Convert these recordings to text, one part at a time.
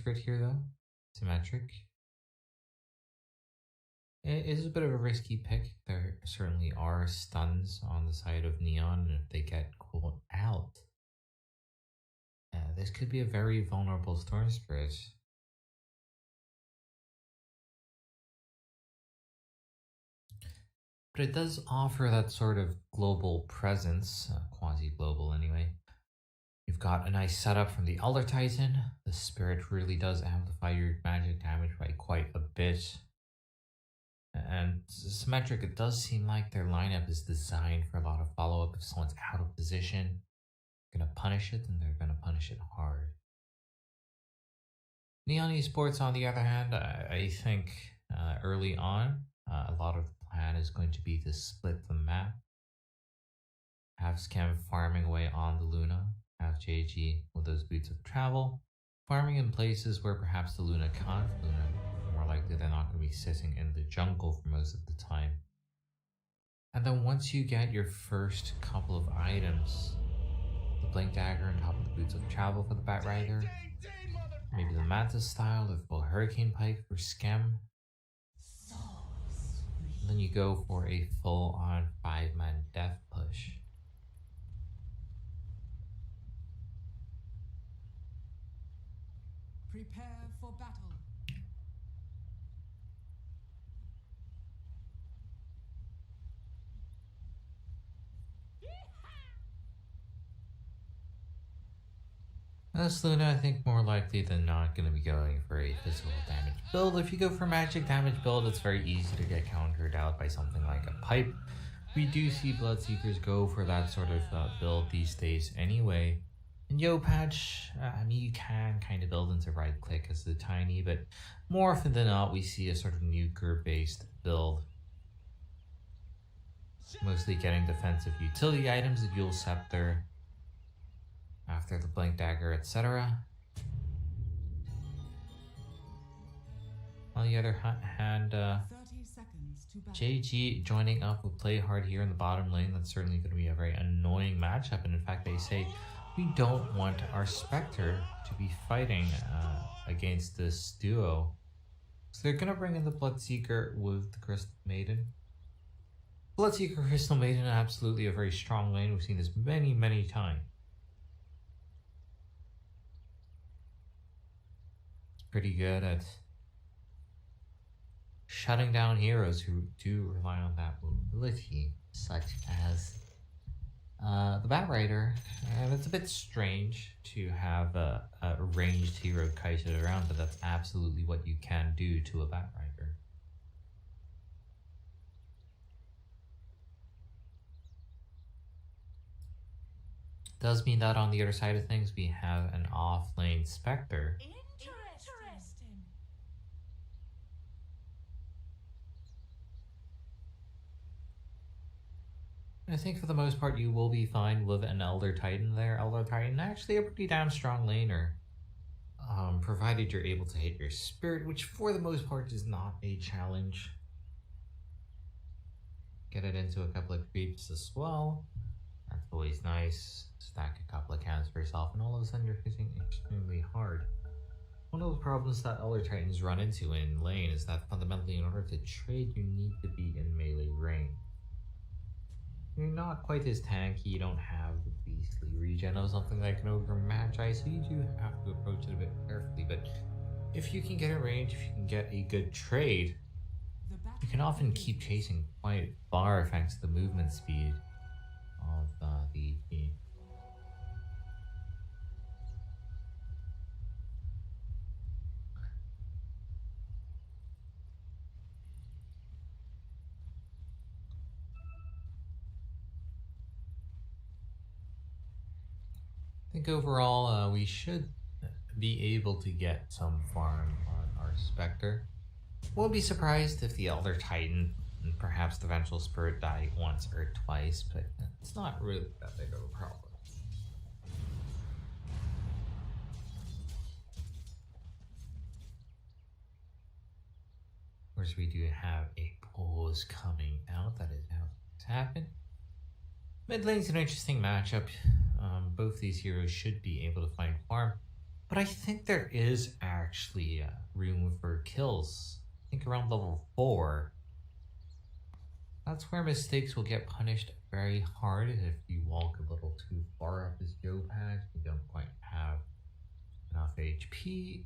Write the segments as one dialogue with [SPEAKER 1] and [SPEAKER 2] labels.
[SPEAKER 1] Spirit here though. Symmetric. It is a bit of a risky pick. There certainly are stuns on the side of Neon, and if they get caught out, this could be a very vulnerable Storm Spirit. But it does offer that sort of global presence, quasi-global anyway. You've got a nice setup from the Elder Titan. The Spirit really does amplify your magic damage by quite a bit. And Symmetric, it does seem like their lineup is designed for a lot of follow-up. If someone's out of position, they're going to punish it, and they're going to punish it hard. Neon Esports, on the other hand, I think early on, a lot of the plan is going to be to split the map. Have Scam farming away on the Luna, have JG with those boots of travel, farming in places where perhaps the Luna can't. Luna, more likely they're not going to be sitting in the jungle for most of the time. And then once you get your first couple of items, the Blink Dagger on top of the boots of travel for the Bat Rider, maybe the Mantis style, the full Hurricane Pike for Scam, and then you go for a full-on 5-man death push.
[SPEAKER 2] Prepare for battle.
[SPEAKER 1] This Luna, I think more likely than not going to be going for a physical damage build. If you go for magic damage build, it's very easy to get countered out by something like a pipe. We do see Bloodseekers go for that sort of build these days anyway. And Yo Patch, I mean, you can kind of build into right click as the tiny, but more often than not, we see a sort of nuker based build. Mostly getting defensive utility items, the Dual Scepter, after the Blink Dagger, etc. On the other hand, JG joining up with Play Hard here in the bottom lane, that's certainly going to be a very annoying matchup. And in fact, they say we don't want our Spectre to be fighting against this duo. So they're going to bring in the Bloodseeker with the Crystal Maiden. Bloodseeker, Crystal Maiden, absolutely a very strong lane. We've seen this many, many times. Pretty good at shutting down heroes who do rely on that mobility, such as the Bat Rider. And it's a bit strange to have a ranged hero kited around, but that's absolutely what you can do to a Bat Rider. Does mean that on the other side of things, we have an off-lane Spectre. I think for the most part you will be fine with an Elder Titan there. Elder Titan actually a pretty damn strong laner. Provided you're able to hit your Spirit, which for the most part is not a challenge. Get it into a couple of creeps as well. That's always nice. Stack a couple of cans for yourself and all of a sudden you're hitting extremely hard. One of the problems that Elder Titans run into in lane is that fundamentally in order to trade you need to be in melee range. You're not quite as tanky, you don't have the beastly regen of something like an Ogre Magi, so you do have to approach it a bit carefully, but if you can get a range, if you can get a good trade, you can often keep chasing quite far thanks to the movement speed of the EP. I think overall we should be able to get some farm on our Spectre. Won't be surprised if the Elder Titan and perhaps the Vengeful Spirit die once or twice, but it's not really that big of a problem. Of course, we do have a pause coming out. That is how it's happened. Mid lane's an interesting matchup. Both these heroes should be able to find farm. But I think there is actually room for kills. I think around level 4, that's where mistakes will get punished very hard. If you walk a little too far up this Joe pad, you don't quite have enough HP,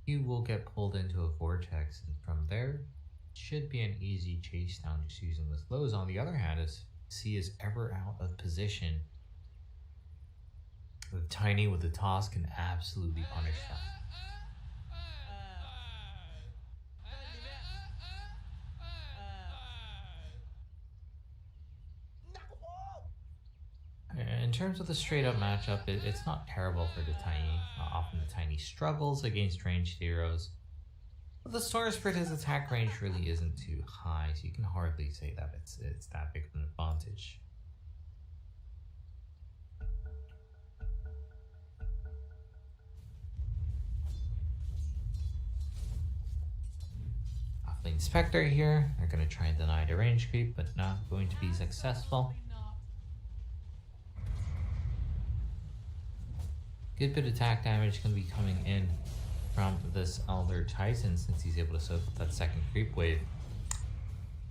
[SPEAKER 1] you will get pulled into a vortex, and from there, it should be an easy chase down just using the slows. On the other hand, if C is ever out of position, the Tiny with the toss can absolutely punish that. In terms of the straight up matchup, it's not terrible for the Tiny. Often the Tiny struggles against ranged heroes. But the Storm Spirit, his attack range really isn't too high, so you can hardly say that it's that big of an advantage. Offlane Spectre here. They're going to try and deny the range creep, but not going to be successful. Good bit of attack damage going to be coming in from this Elder Titan since he's able to soak up that second creep wave.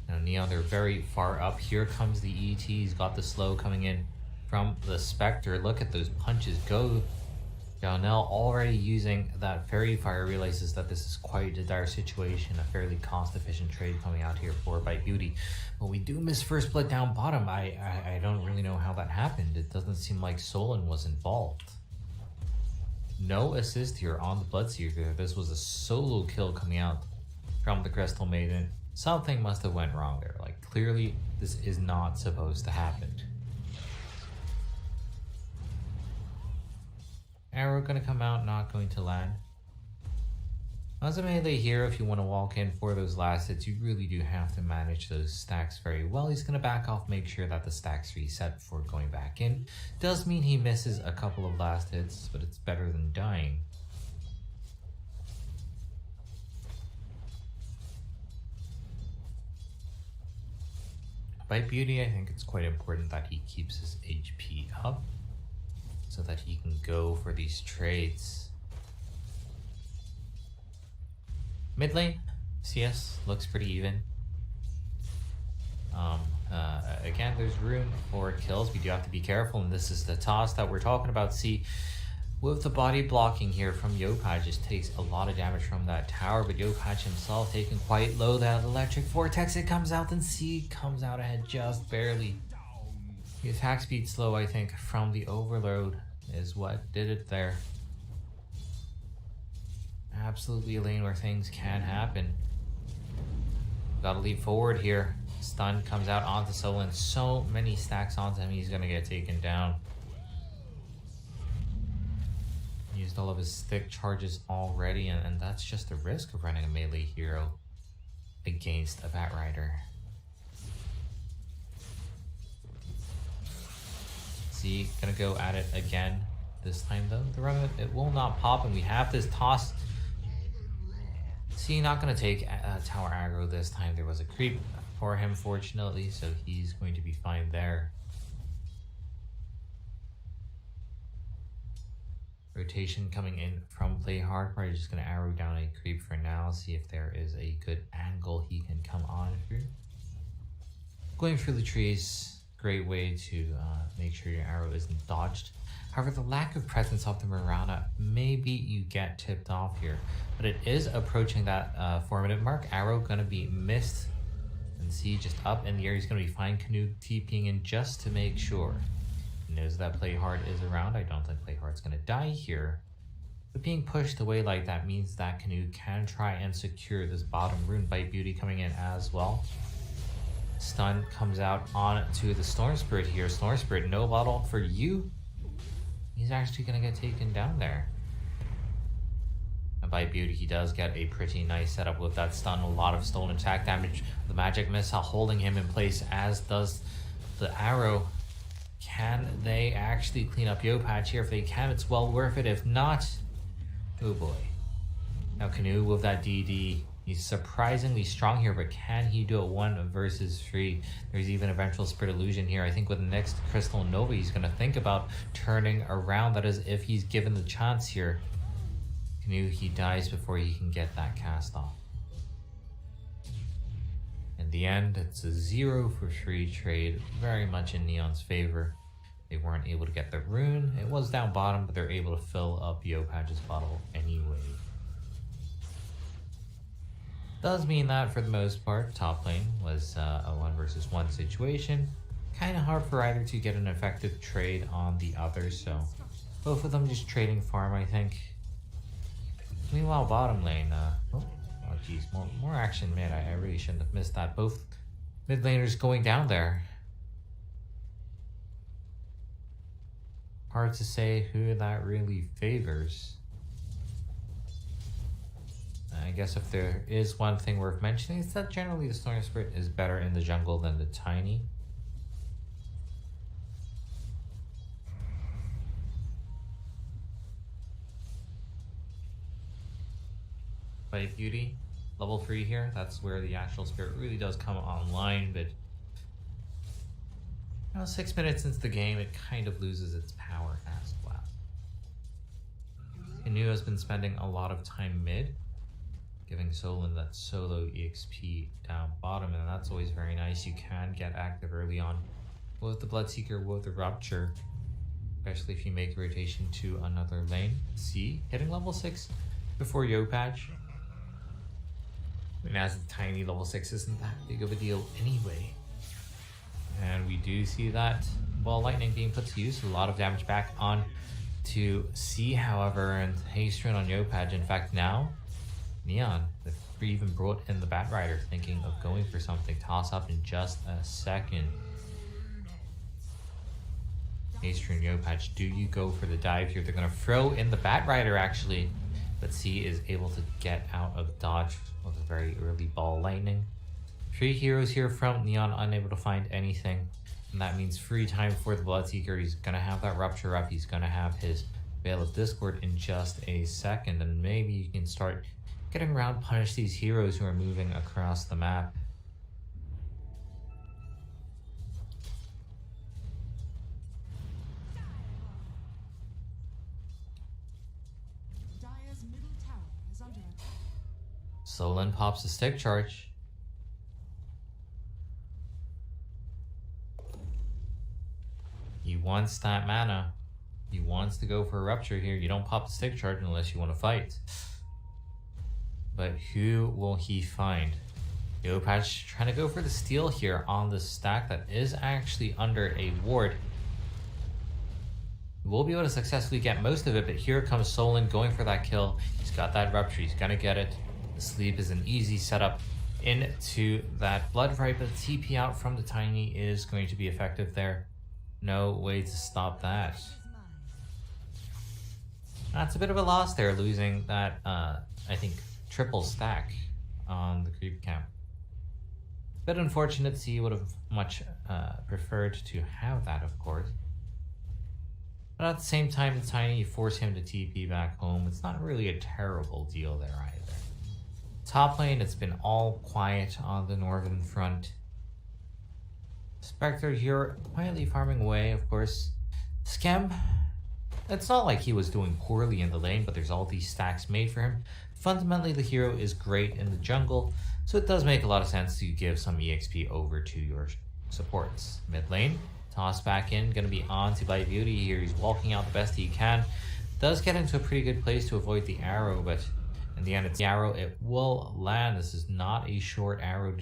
[SPEAKER 1] Now Neon, they're very far up. Here comes the ET. He's got the slow coming in from the Spectre. Look at those punches go. Jonel already using that Fairy Fire realizes that this is quite a dire situation. A fairly cost-efficient trade coming out here for Bite Beauty. But we do miss First Blood down bottom. I don't really know how that happened. It doesn't seem like Solon was involved. No assist here on the Bloodseeker. This was a solo kill coming out from the Crystal Maiden. Something must have went wrong there. Like, clearly this is not supposed to happen. Arrow gonna come out, not going to land. As a melee hero, if you want to walk in for those last hits, you really do have to manage those stacks very well. He's going to back off, make sure that the stacks reset before going back in. Does mean he misses a couple of last hits, but it's better than dying. By Beauty, I think it's quite important that he keeps his HP up so that he can go for these trades. Mid lane, CS looks pretty even. Again, there's room for kills. We do have to be careful, and this is the toss that we're talking about. See, with the body blocking here from Yopaj, just takes a lot of damage from that tower, but Yopaj himself taking quite low. That electric vortex, it comes out, and C comes out ahead just barely. The attack speed slow, I think, from the overload is what did it there. Absolutely a lane where things can happen. Gotta leap forward here. Stun comes out onto Solon. So many stacks onto him, he's gonna get taken down. Used all of his stick charges already, and that's just the risk of running a melee hero against a Batrider. Z gonna go at it again. This time though, the run it will not pop, and we have this toss. C not gonna take tower aggro this time. There was a creep for him, fortunately, so he's going to be fine there. Rotation coming in from Play Hard. Probably just gonna arrow down a creep for now. See if there is a good angle he can come on through. Going through the trees, great way to make sure your arrow isn't dodged. However, the lack of presence of the Mirana, maybe you get tipped off here, but it is approaching that 4-minute mark. Arrow gonna be missed, and see just up in the air. He's gonna be fine. Canoe TPing in just to make sure. He knows that Play Hard is around. I don't think Play Hard's gonna die here, but being pushed away like that means that Canoe can try and secure this bottom rune. Bite Beauty coming in as well. Stun comes out on to the Storm Spirit here. Storm Spirit, no bottle for you. He's actually going to get taken down there. And by Beauty, he does get a pretty nice setup with that stun. A lot of stolen attack damage. The magic missile holding him in place, as does the arrow. Can they actually clean up Yopaj here? If they can, it's well worth it. If not, oh boy. Now Canoe with that DD, He's surprisingly strong here, but can he do it 1 versus 3? There's even eventual Spirit Illusion here. I think with the next Crystal Nova, he's going to think about turning around. That is, if he's given the chance here. Canoe, he dies before he can get that cast off. In the end, it's a 0 for 3 trade, very much in Neon's favor. They weren't able to get the rune. It was down bottom, but they're able to fill up Yopaj's bottle anyway. Does mean that for the most part, top lane was a 1 versus 1 situation. Kind of hard for either to get an effective trade on the other, so both of them just trading farm, I think. Meanwhile, bottom lane, oh geez, more action mid. I really shouldn't have missed that. Both mid laners going down there. Hard to say who that really favors. I guess if there is one thing worth mentioning, it's that generally the Storm Spirit is better in the jungle than the Tiny. By Beauty, level 3 here, that's where the actual Spirit really does come online, but 6 minutes into the game, it kind of loses its power as well. Canoe has been spending a lot of time mid, giving Solon that solo EXP down bottom, and that's always very nice. You can get active early on with the Bloodseeker, with the Rupture, especially if you make a rotation to another lane. C, hitting level 6 before Yopaj. I mean, as a Tiny, level 6 isn't that big of a deal anyway. And we do see that Ball Lightning being put to use. A lot of damage back on to C, however, and haste rune on Yopaj. In fact, now Neon, if we even brought in the Bat Rider, thinking of going for something. Toss up in just a second. Haste rune Yopaj, do you go for the dive here? They're going to throw in the Bat Rider actually, but C is able to get out of dodge with a very early Ball Lightning. 3 heroes here from Neon, unable to find anything. And that means free time for the Bloodseeker. He's going to have that Rupture up. He's going to have his Veil of Discord in just a second. And maybe you can start getting around, punish these heroes who are moving across the map. Solon pops a stick charge. He wants that mana. He wants to go for a Rupture here. You don't pop the stick charge unless you want to fight. But who will he find? Yopaj trying to go for the steal here on the stack that is actually under a ward. We'll be able to successfully get most of it, but here comes Solon going for that kill. He's got that Rupture. He's going to get it. The sleep is an easy setup into that Blood Right, but TP out from the Tiny is going to be effective there. No way to stop that. That's a bit of a loss there, losing that, I think, triple stack on the creep camp. Bit unfortunate. C would have much preferred to have that, of course. But at the same time, the Tiny force him to TP back home. It's not really a terrible deal there either. Top lane, it's been all quiet on the northern front. Spectre here quietly farming away, of course. Schem, it's not like he was doing poorly in the lane, but there's all these stacks made for him. Fundamentally, the hero is great in the jungle, so it does make a lot of sense to give some EXP over to your supports. Mid lane, toss back in, gonna be on to By Beauty here. He's walking out the best he can. Does get into a pretty good place to avoid the arrow, but in the end, it's the arrow. It will land. This is not a short arrow.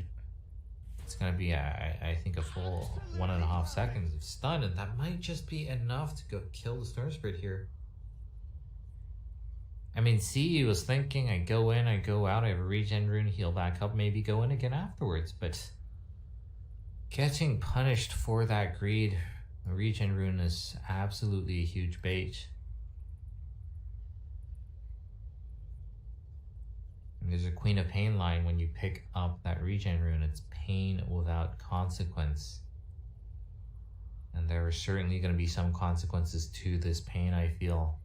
[SPEAKER 1] It's going to be, I think, a full 1.5 seconds of stun, and that might just be enough to go kill the Storm Spirit here. I mean, C was thinking, I go in, I go out, I have a regen rune, heal back up, maybe go in again afterwards, but getting punished for that greed, a regen rune is absolutely a huge bait. There's a Queen of Pain line when you pick up that regen rune. It's pain without consequence. And there are certainly going to be some consequences to this pain, I feel.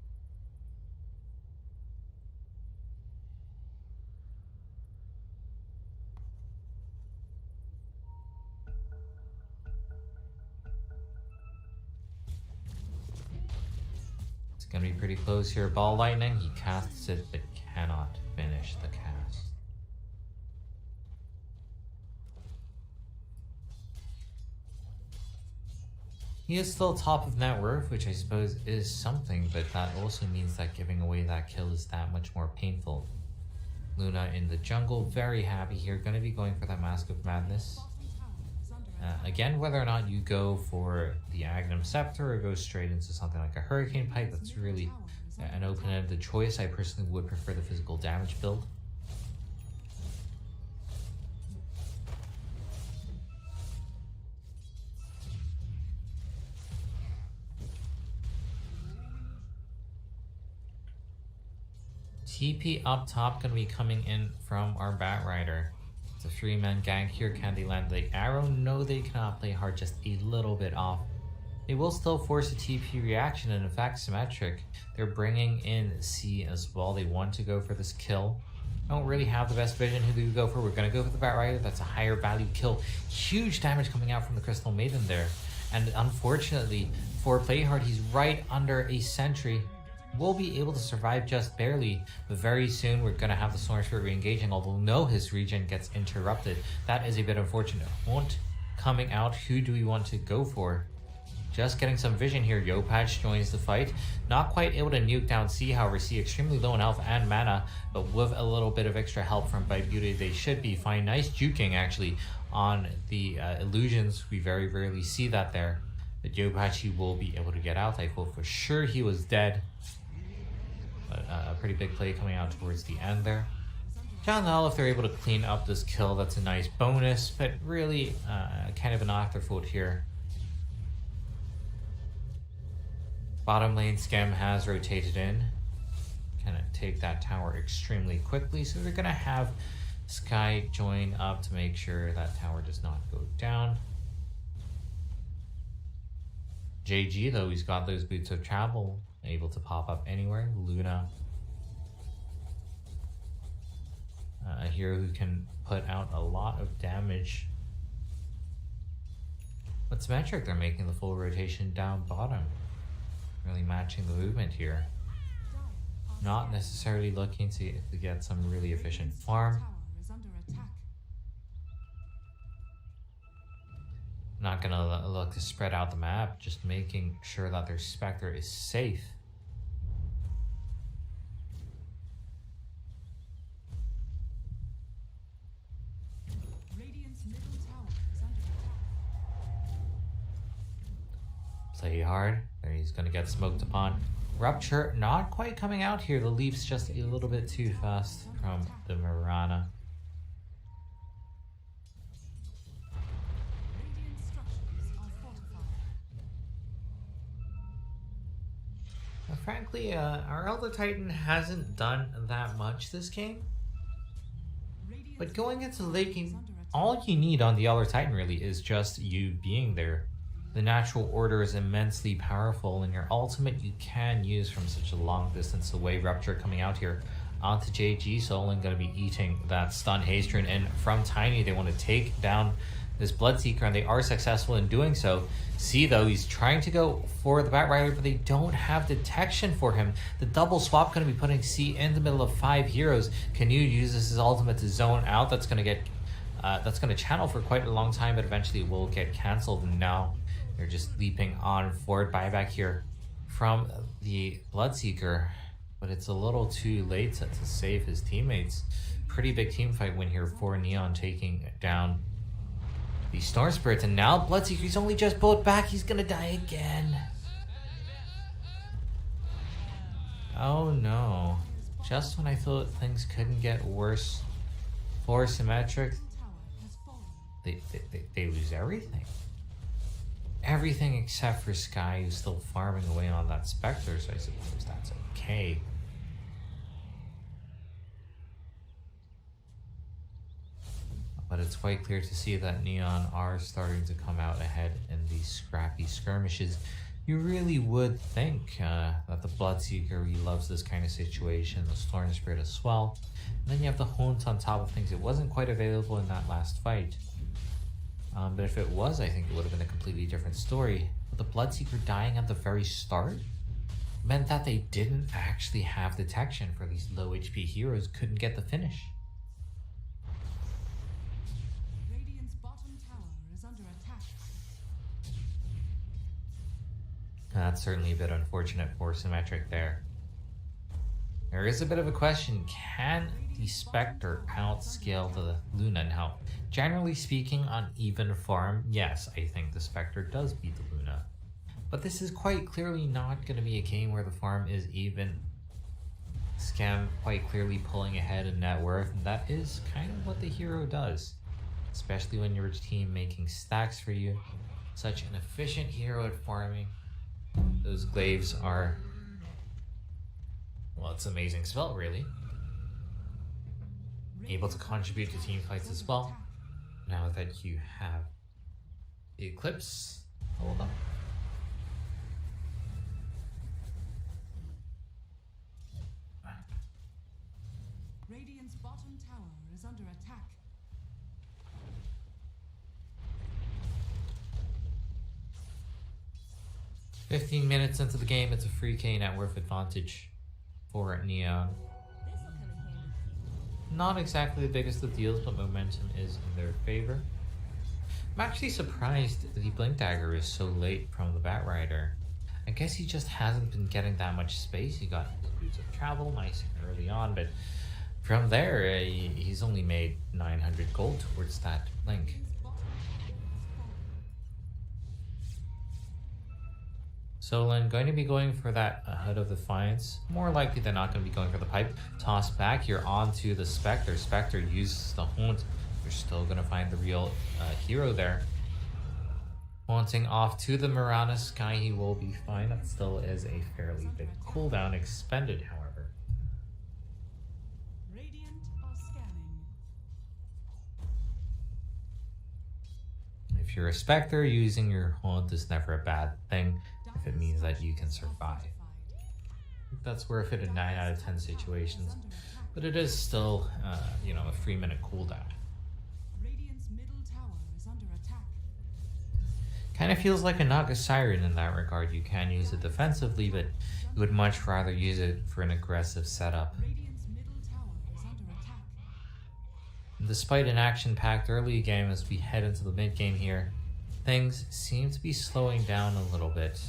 [SPEAKER 1] gonna be pretty close here. Ball Lightning, he casts it but cannot finish the cast. He is still top of net worth, which I suppose is something, but that also means that giving away that kill is that much more painful. Luna in the jungle, very happy here, gonna be going for that Mask of Madness. Again, whether or not you go for the Agnum Scepter or go straight into something like a Hurricane Pipe, that's really an open-ended choice. I personally would prefer the physical damage build. TP up top gonna be coming in from our Batrider. It's a 3-man gank here. Can they land the arrow? No, they cannot. Play hard, just a little bit off. They will still force a TP reaction, and in fact, Symmetric, they're bringing in C as well. They want to go for this kill. Don't really have the best vision. Who do we go for? We're going to go for the Batrider. That's a higher value kill. Huge damage coming out from the Crystal Maiden there. And unfortunately, for Play Hard, he's right under a sentry. Will be able to survive just barely, but very soon we're going to have the Storm Spirit re-engaging, although no, his regen gets interrupted. That is a bit unfortunate. Won't coming out. Who do we want to go for? Just getting some vision here. Yopatch joins the fight. Not quite able to nuke down C, however. C extremely low in health and mana, but with a little bit of extra help from Bite Beauty, they should be fine. Nice juking actually on the illusions. We very rarely see that there. But Yopatch will be able to get out. I thought for sure he was dead. But a pretty big play coming out towards the end there. John Hall, if they're able to clean up this kill, that's a nice bonus, but really kind of an afterthought here. Bottom lane Scam has rotated in. Can take that tower extremely quickly, so they're going to have Sky join up to make sure that tower does not go down. JG, though, he's got those boots of travel, able to pop up anywhere. Luna, a hero who can put out a lot of damage. But Symmetric, they're making the full rotation down bottom. Really matching the movement here. Not necessarily looking to get some really efficient farm. Not gonna look to spread out the map, just making sure that their Spectre is safe. Play hard. There, he's gonna get smoked upon. Rupture not quite coming out here. The leap's just a little bit too fast from the Mirana. Frankly, our Elder Titan hasn't done that much this game. But going into the late game, all you need on the Elder Titan really is just you being there. The natural order is immensely powerful, and your ultimate you can use from such a long distance away. Rupture coming out here onto JG. Solon going to be eating that stun haste rune, and from Tiny they want to take down this Bloodseeker, and they are successful in doing so. See, though, he's trying to go for the Batrider, but they don't have detection for him. The double swap going to be putting C in the middle of 5 heroes. Canute uses his ultimate to zone out. That's going to get that's going to channel for quite a long time, but eventually it will get cancelled. And now they're just leaping on forward. Buyback here from the Bloodseeker, but it's a little too late to save his teammates. Pretty big team fight win here for Neon, taking down the Storm Spirit, and now Bloodseeker's only just pulled back. He's gonna die again. Oh no. Just when I thought things couldn't get worse for Symmetric, they lose everything. Everything except for Sky, who's still farming away on that Spectre, so I suppose that's okay. But it's quite clear to see that Neon are starting to come out ahead in these scrappy skirmishes. You really would think that the Bloodseeker, he loves this kind of situation, the Storm Spirit as well. And then you have the Haunt on top of things. It wasn't quite available in that last fight. But if it was, I think it would have been a completely different story. But the Bloodseeker dying at the very start, meant that they didn't actually have detection for these low HP heroes, couldn't get the finish.
[SPEAKER 2] Radiant's bottom tower is under attack.
[SPEAKER 1] That's certainly a bit unfortunate for Symmetric there. There is a bit of a question, can the Spectre outscale the Luna? Now, generally speaking, on even farm, yes, I think the Spectre does beat the Luna. But this is quite clearly not going to be a game where the farm is even. Scam quite clearly pulling ahead in net worth, and that is kind of what the hero does. Especially when your team making stacks for you. Such an efficient hero at farming. Those glaives are... well, it's an amazing spell, really. Able to contribute to team fights as well. Now that you have the Eclipse, hold on.
[SPEAKER 2] Radiant's bottom tower is under attack.
[SPEAKER 1] "15 minutes into the game, it's a free K net worth advantage for Neon. Not exactly the biggest of deals, but momentum is in their favor. I'm actually surprised the Blink Dagger is so late from the Batrider. I guess he just hasn't been getting that much space. He got his boots of travel nice and early on, but from there, he's only made 900 gold towards that Blink. Solon going to be going for that Hood of Defiance. More likely than not going to be going for the pipe. Toss back here onto the Spectre. Spectre uses the Haunt. You're still going to find the real hero there. Haunting off to the Mirana Sky. He will be fine. That still is a fairly big cooldown expended, however.
[SPEAKER 2] Radiant are scanning.
[SPEAKER 1] If you're a Spectre, using your Haunt is never a bad thing if it means that you can survive. That's worth it in 9 out of 10 situations, but it is still, you know, a 3-minute cooldown.
[SPEAKER 2] Radiant's middle tower is under attack.
[SPEAKER 1] Kind of feels like a Naga Siren in that regard. You can use it defensively, but you would much rather use it for an aggressive setup.
[SPEAKER 2] Radiant's middle tower is under attack.
[SPEAKER 1] Despite an action-packed early game, as we head into the mid-game here, things seem to be slowing down a little bit.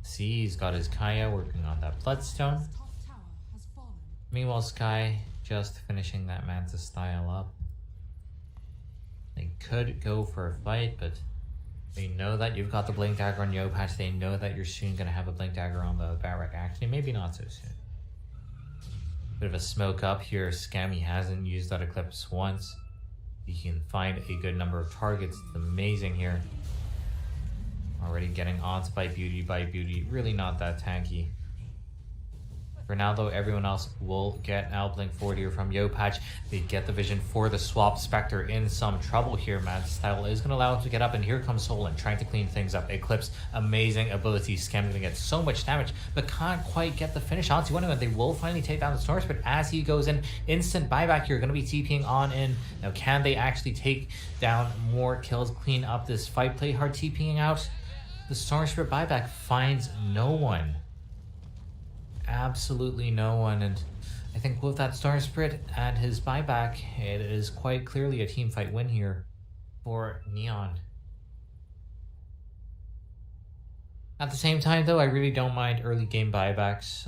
[SPEAKER 1] See, he's got his Kaya working on that Bloodstone.
[SPEAKER 2] His top tower has fallen.
[SPEAKER 1] Meanwhile, Sky just finishing that Manta style up. They could go for a fight, but they know that you've got the Blink Dagger on Yopatch. They know that you're soon going to have a Blink Dagger on the Batrider. Actually, maybe not so soon. Bit of a smoke up here. Scammy hasn't used that Eclipse once. You can find a good number of targets. It's amazing here. Already getting onto by Beauty. Really not that tanky. For now, though, everyone else will get Outblink 40 from Yopatch. They get the vision for the swap. Spectre in some trouble here. Mad Style is going to allow him to get up, and here comes Solon trying to clean things up. Eclipse, amazing ability. Scam going to get so much damage, but can't quite get the finish onto anyone. They will finally take down the Storm Spirit as he goes in. Instant buyback here, going to be TPing on in. Now, can they actually take down more kills, clean up this fight? Play hard TPing out. The Storm Spirit buyback finds no one. Absolutely no one, and I think with that Storm Spirit and his buyback, it is quite clearly a team fight win here for Neon. At the same time, though, I really don't mind early game buybacks.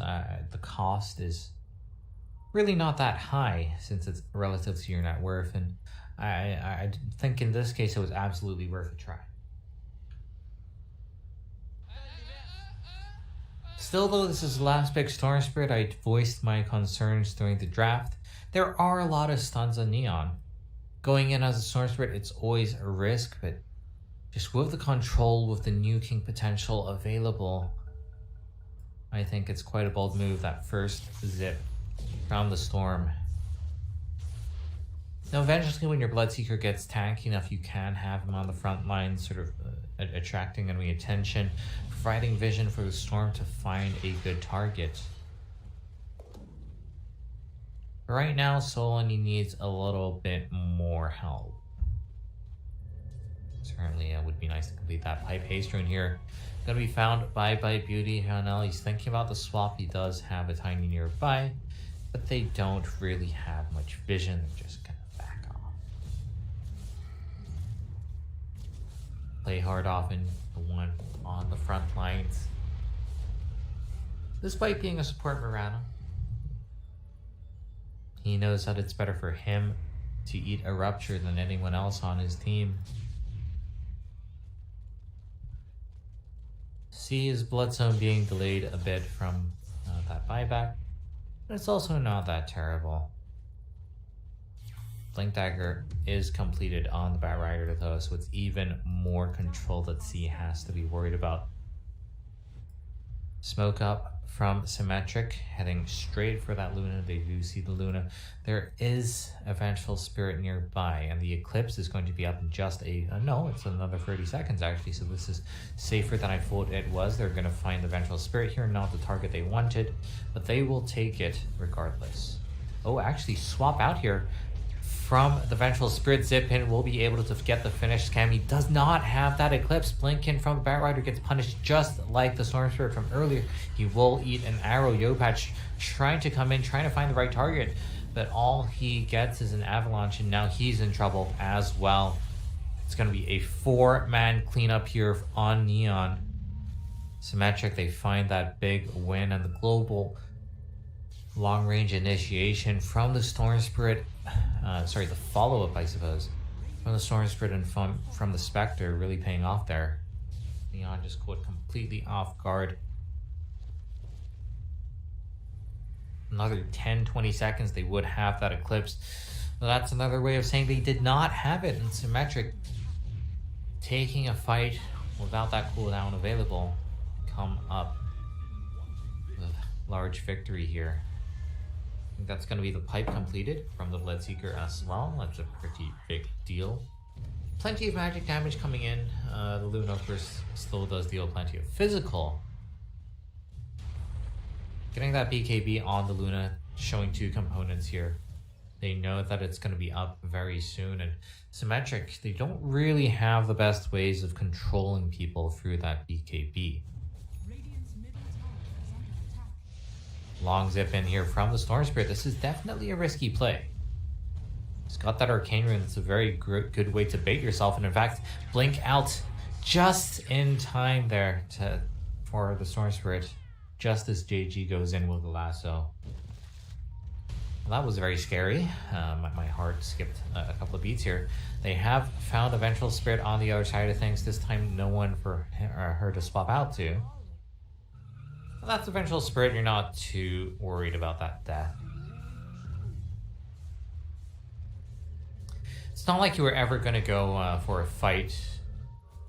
[SPEAKER 1] The cost is really not that high since it's relative to your net worth, and I think in this case it was absolutely worth a try. Still, though, this is the last big Storm Spirit. I voiced my concerns during the draft. There are a lot of stuns on Neon. Going in as a Storm Spirit, it's always a risk, but just with the control, with the new King potential available, I think it's quite a bold move, that first zip from the Storm. Now, eventually, when your Bloodseeker gets tanky enough, you can have him on the front line, sort of attracting enemy attention, providing vision for the Storm to find a good target. Right now, Solon needs a little bit more help. So Certainly it would be nice to complete that pipe. Haste rune here. Gonna be found by Beauty. Now he's thinking about the swap. He does have a tiny nearby, but they don't really have much vision. They're just gonna back off. Play hard often, the one on the front lines. Despite being a support Mirana, he knows that it's better for him to eat a rupture than anyone else on his team. See his blood zone being delayed a bit from that buyback, but it's also not that terrible. Blink Dagger is completed on the Bat Rider though, so it's even more control that C has to be worried about. Smoke up from Symmetric, heading straight for that Luna. They do see the Luna. There is a Vengeful Spirit nearby, and the Eclipse is going to be up in just no, it's another 30 seconds actually, so this is safer than I thought it was. They're going to find the Vengeful Spirit here, not the target they wanted, but they will take it regardless. Oh, actually swap out here from the Vengeful Spirit. Zipin will be able to get the finish scam. He does not have that Eclipse. Blinken from the Bat Rider gets punished just like the Storm Spirit from earlier. He will eat an arrow. Yopatch trying to come in, trying to find the right target, but all he gets is an avalanche, and now he's in trouble as well. It's going to be a 4-man cleanup here on Neon. Symmetric, they find that big win, and the global long-range initiation from the Storm Spirit, the follow-up, I suppose, from the Storm Spirit and from the Spectre really paying off there. Neon just caught completely off guard. Another 10-20 seconds, they would have that Eclipse. Well, that's another way of saying they did not have it, and Symmetric taking a fight without that cooldown available come up with a large victory here. I think that's going to be the pipe completed from the Bloodseeker as well. That's a pretty big deal. Plenty of magic damage coming in. The Luna, of course, still does deal plenty of physical. Getting that BKB on the Luna, showing 2 components here. They know that it's going to be up very soon, and Symmetric, they don't really have the best ways of controlling people through that BKB. Long zip in here from the Storm Spirit. This is definitely a risky play. It's got that Arcane Rune. That's a very good way to bait yourself, and in fact, blink out just in time there for the Storm Spirit, just as JG goes in with the lasso. Well, that was very scary. My heart skipped a couple of beats here. They have found a Vengeful Spirit on the other side of things. This time, no one for her to swap out to. Well, that's a Vengeful Spirit. You're not too worried about that death. It's not like you were ever going to go for a fight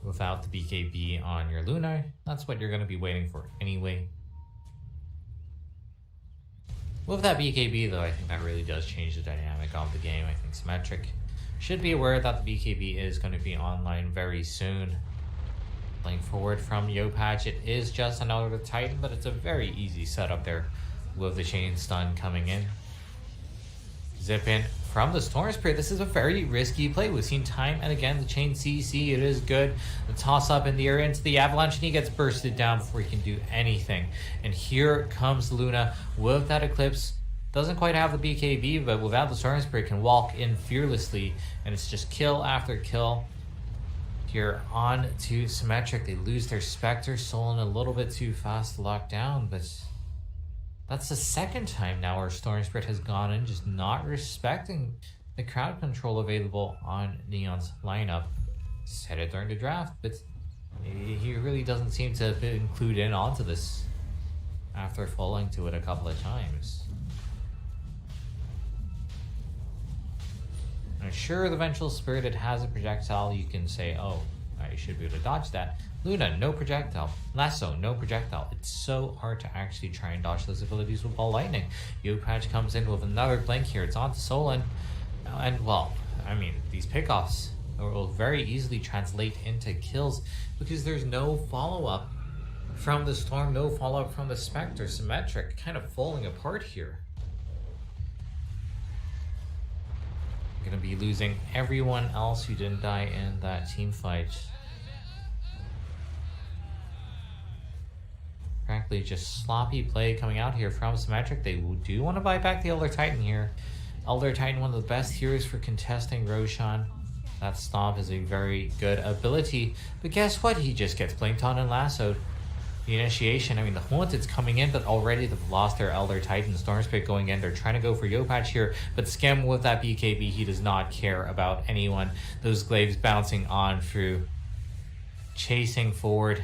[SPEAKER 1] without the BKB on your Luna. That's what you're going to be waiting for anyway. With that BKB, though, I think that really does change the dynamic of the game. I think Symmetric should be aware that the BKB is going to be online very soon. Playing forward from Yopatch, it is just another Titan, but it's a very easy setup there with the chain stun coming in. Zip in from the Storm Spirit. This is a very risky play. We've seen time and again the chain CC. It is good. The toss up in the air into the avalanche, and he gets bursted down before he can do anything. And here comes Luna with that Eclipse. Doesn't quite have the BKB, but without the Storm Spirit can walk in fearlessly, and it's just kill after kill. Here on to Symmetric. They lose their Spectre. Stolen a little bit too fast to lock down, but that's the second time now our Storm Spirit has gone in, just not respecting the crowd control available on Neon's lineup. Said it during the draft, but he really doesn't seem to include in onto this after falling to it a couple of times. Now, sure, the Vengeful Spirit, it has a projectile. You can say, oh, I should be able to dodge that. Luna, no projectile. Lasso, no projectile. It's so hard to actually try and dodge those abilities with Ball Lightning. Yopatch comes in with another blink here. It's on to Solon. And, well, I mean, these pickoffs will very easily translate into kills because there's no follow-up from the Storm, no follow-up from the Spectre. Symmetric kind of falling apart here. gonna be losing everyone else who didn't die in that team fight. Frankly, just sloppy play coming out here from Symmetric. They do want to buy back the Elder Titan here. Elder Titan, one of the best heroes for contesting Roshan. That stomp is a very good ability. But guess what? He just gets blinked on and lassoed. The initiation, I mean, the Haunted's coming in, but already they've lost their Elder Titan. Stormspirit going in. They're trying to go for Yopatch here, but Skim with that BKB, he does not care about anyone. Those glaives bouncing on through. Chasing forward.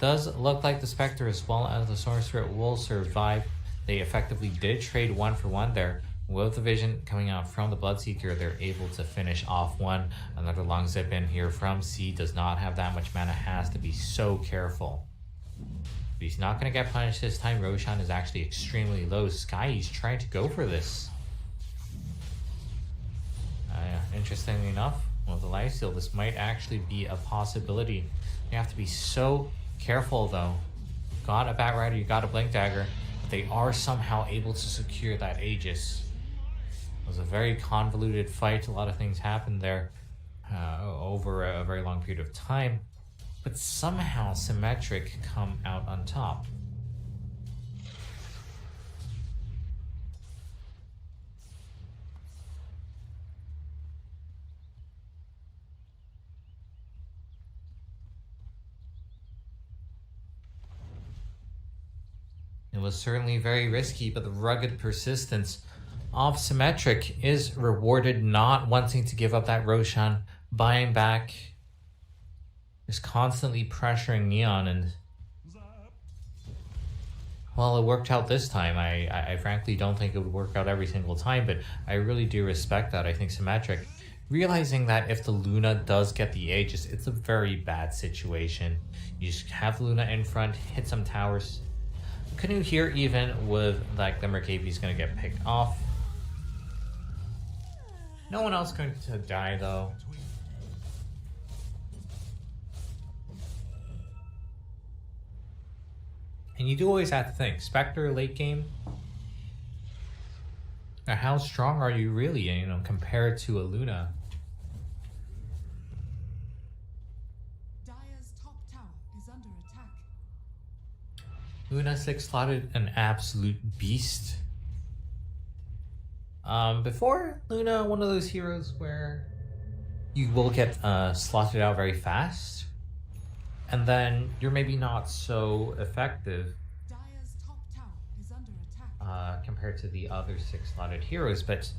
[SPEAKER 1] Does look like the Spectre as well as the Sorcerer will survive. They effectively did trade 1-for-1 there. With the vision coming out from the Bloodseeker, they're able to finish off one. Another long zip in here from C. Does not have that much mana, has to be so careful. But he's not going to get punished this time. Roshan is actually extremely low. Sky, he's trying to go for this. Interestingly enough, with the lifesteal, this might actually be a possibility. You have to be so careful though. Got a Bat Rider, you got a Blink Dagger, but they are somehow able to secure that Aegis. It was a very convoluted fight. A lot of things happened there over a very long period of time, but somehow Symmetric come out on top. It was certainly very risky, but the rugged persistence of Symmetric is rewarded, not wanting to give up that Roshan, buying back, just constantly pressuring Neon, and well, it worked out this time. I frankly don't think it would work out every single time, but I really do respect that. I think Symmetric, realizing that if the Luna does get the Aegis, it's a very bad situation. You just have Luna in front, hit some towers. Canoe here, even with that Glimmer Cape, he's going to get picked off. No one else going to die, though. And you do always have to think, Spectre late game, now how strong are you really, you know, compared to a Luna?
[SPEAKER 2] Dire's top tower is under attack.
[SPEAKER 1] Luna 6 slotted an absolute beast. Before Luna, one of those heroes where you will get slotted out very fast, and then you're maybe not so effective
[SPEAKER 2] Dire's top tower is under attack.
[SPEAKER 1] compared to the other 6 slotted heroes. But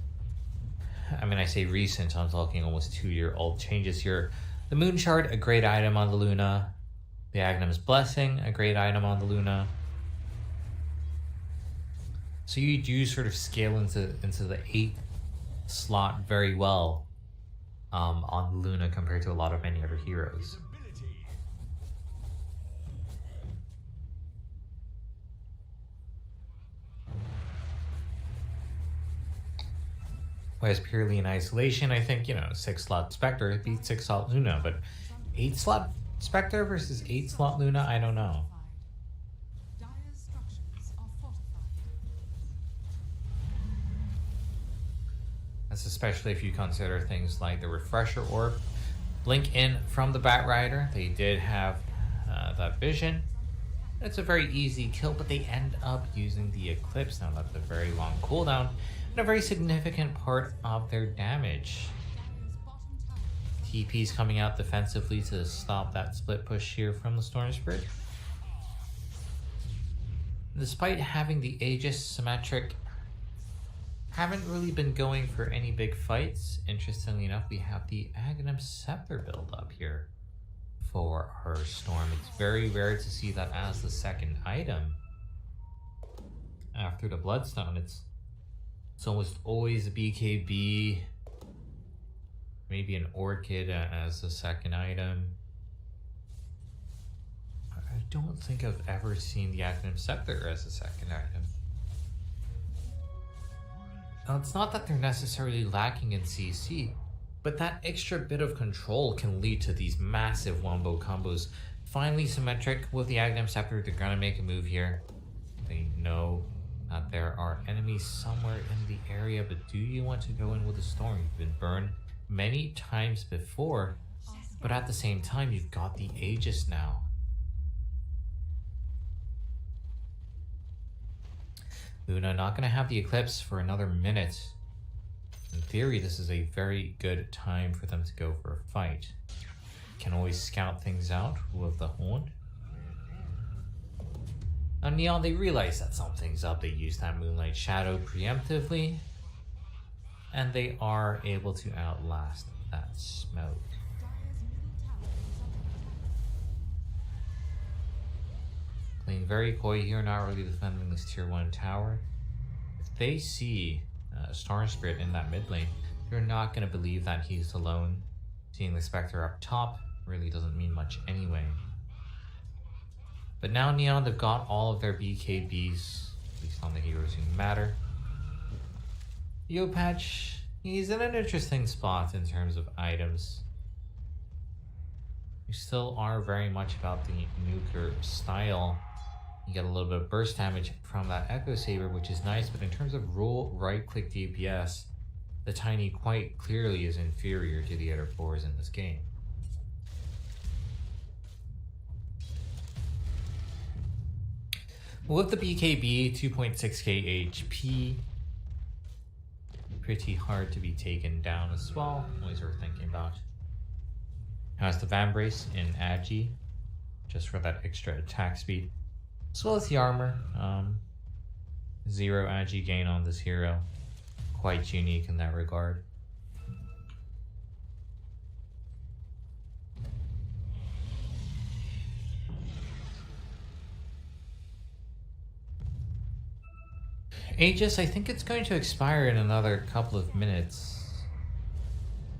[SPEAKER 1] I mean, I say recent, I'm talking almost 2-year-old changes here. The Moon Shard, a great item on the Luna. The Aghanim's Blessing, a great item on the Luna. So you do sort of scale into the 8 slot very well on Luna compared to a lot of many other heroes. Whereas purely in isolation, I think, you know, 6 slot Spectre beats 6 slot Luna, but 8 slot Spectre versus 8 slot Luna, I don't know.
[SPEAKER 2] Dire's structures are fortified.
[SPEAKER 1] That's especially if you consider things like the Refresher Orb. Blink in from the Bat Rider. They did have that vision. It's a very easy kill, but they end up using the Eclipse. Now that's a very long cooldown and a very significant part of their damage.
[SPEAKER 2] Dire's bottom tower
[SPEAKER 1] TP's coming out defensively to stop that split push here from the Storm Spirit. Despite having the Aegis, Symmetric haven't really been going for any big fights. Interestingly enough, we have the Aghanim Scepter build up here for her Storm. It's very rare to see that as the second item after the Bloodstone. It's almost always a BKB, maybe an Orchid as the second item. I don't think I've ever seen the Aghanim Scepter as a second item. Now, it's not that they're necessarily lacking in CC, but that extra bit of control can lead to these massive wombo combos. Finally, Symmetric with the Aghanim Scepter, they're gonna make a move here. They know that there are enemies somewhere in the area, but do you want to go in with a storm? You've been burned many times before, but at the same time, you've got the Aegis now. Luna not going to have the Eclipse for another minute. In theory, this is a very good time for them to go for a fight. Can always scout things out with the Horn. On Neon, they realize that something's up. They use that Moonlight Shadow preemptively, and they are able to outlast that smoke. Playing very coy here, not really defending this tier 1 tower. If they see Storm Spirit in that mid lane, they're not going to believe that he's alone. Seeing the Spectre up top really doesn't mean much anyway. But now Neon, they've got all of their BKBs, at least on the heroes who matter. Yopatch, he's in an interesting spot in terms of items. You still are very much about the nuclear style. You get a little bit of burst damage from that Echo Saber, which is nice, but in terms of roll right-click DPS, the Tiny quite clearly is inferior to the other 4s in this game. With the BKB, 2.6k HP, pretty hard to be taken down as well. Always worth thinking about. Has the Vambrace in Agi, just for that extra attack speed, as well as the armor. 0 Agi gain on this hero, quite unique in that regard. Aegis, I think it's going to expire in another couple of minutes.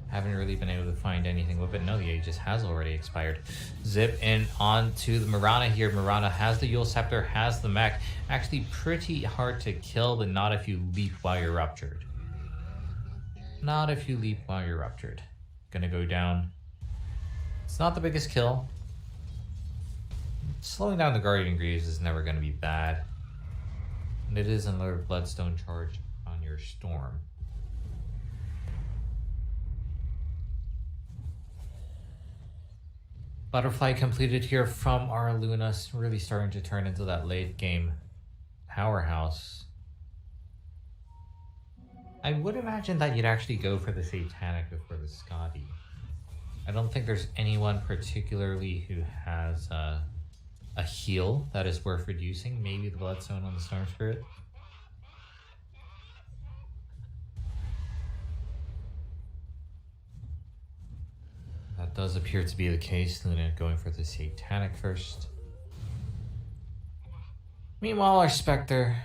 [SPEAKER 1] Haven't really been able to find anything with it. No, the Aegis has already expired. Zip in onto the Mirana here. Mirana has the Yule Scepter, has the mech. Actually pretty hard to kill, but not if you leap while you're ruptured. Not if you leap while you're ruptured. Gonna go down. It's not the biggest kill. Slowing down the Guardian Greaves is never gonna be bad. And it is another Bloodstone charge on your Storm. Butterfly completed here from our Luna, really starting to turn into that late game powerhouse. I would imagine that you'd actually go for the Satanic before the Scotty. I don't think there's anyone particularly who has a heal that is worth reducing. Maybe the Bloodstone on the Storm Spirit. That does appear to be the case. Luna going for the Satanic first. Meanwhile, our Spectre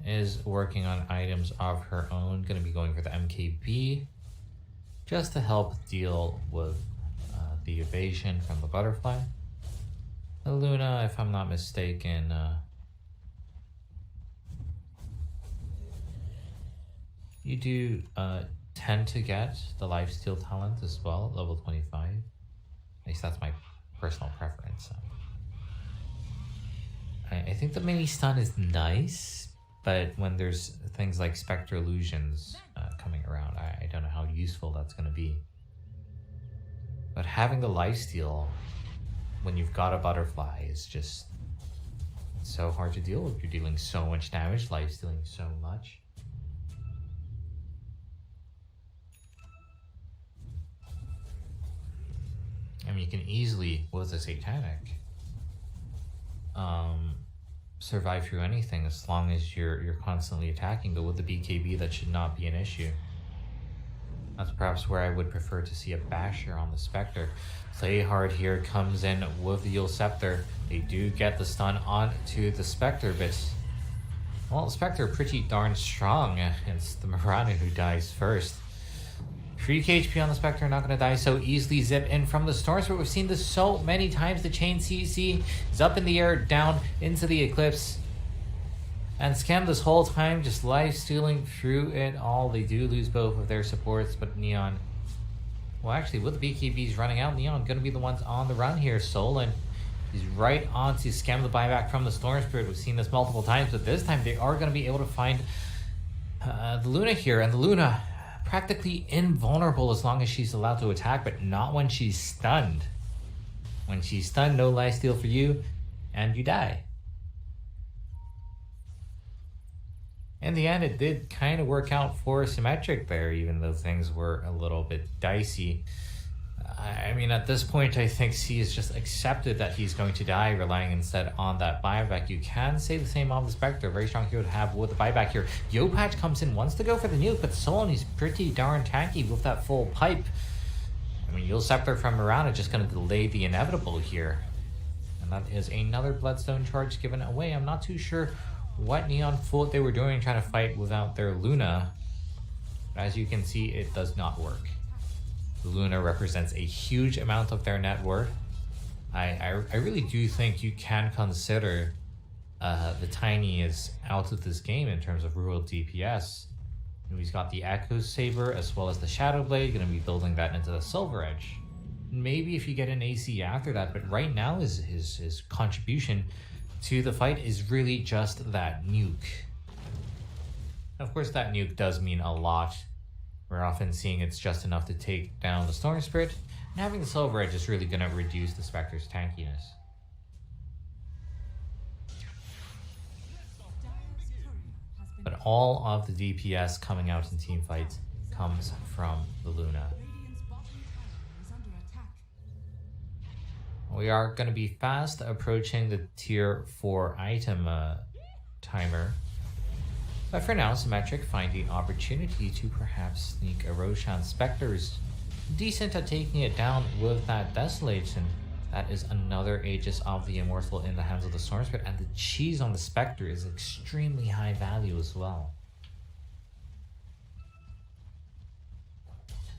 [SPEAKER 1] is working on items of her own. Going to be going for the MKB just to help deal with the evasion from the Butterfly. Luna, if I'm not mistaken, you do tend to get the Lifesteal talent as well at level 25. At least that's my personal preference. I think the mini stun is nice, but when there's things like Spectre Illusions coming around, I don't know how useful that's going to be. But having the Lifesteal when you've got a Butterfly is just so hard to deal with. You're dealing so much damage, Lifestealing so much. I mean, you can easily, with a Satanic, survive through anything as long as you're constantly attacking. But with the BKB, that should not be an issue. That's perhaps where I would prefer to see a Basher on the Spectre. Play Hard here comes in with the Yule Scepter. They do get the stun onto the Spectre, but well, the Spectre pretty darn strong. It's the Mirana who dies first. 3k HP on the Spectre, not going to die so easily. Zip in from the Storm Spirit. We've seen this so many times. The chain CC is up in the air, down into the Eclipse. And Scam this whole time, just life-stealing through it all. They do lose both of their supports, but Neon... Well, actually, with the BKBs running out, Neon going to be the ones on the run here. Solon He's right on to scam the buyback from the Storm Spirit. We've seen this multiple times, but this time they are going to be able to find the Luna here. And the Luna practically invulnerable as long as she's allowed to attack, but not when she's stunned. When she's stunned, no lifesteal for you, and you die. In the end, it did kind of work out for Symmetric there, even though things were a little bit dicey. I mean, at this point, I think C has just accepted that he's going to die, relying instead on that buyback. You can say the same on the Spectre. Very strong hero to have with the buyback here. Yopatch comes in, wants to go for the nuke, but Solon is pretty darn tanky with that full pipe. I mean, Yule Scepter from Mirana just going to delay the inevitable here. And that is another Bloodstone charge given away. I'm not too sure what Neon thought they were doing trying to fight without their Luna. But as you can see, it does not work. The Luna represents a huge amount of their net worth. I really do think you can consider the Tiny is out of this game in terms of rural DPS. He's got the Echo Saber as well as the Shadow Blade, going to be building that into the Silver Edge. Maybe if you get an AC after that, but right now his contribution to the fight is really just that nuke. Of course, that nuke does mean a lot. We're often seeing it's just enough to take down the Storm Spirit, and having the Silver Edge is really going to reduce the Spectre's tankiness. But all of the DPS coming out in team fights comes from the Luna. We are going to be fast approaching the tier 4 item timer. But for now, Symmetric finding opportunity to perhaps sneak a Roshan. Spectre is decent at taking it down with that Desolation. That is another Aegis of the Immortal in the hands of the Storm Spirit, and the cheese on the Spectre is extremely high value as well.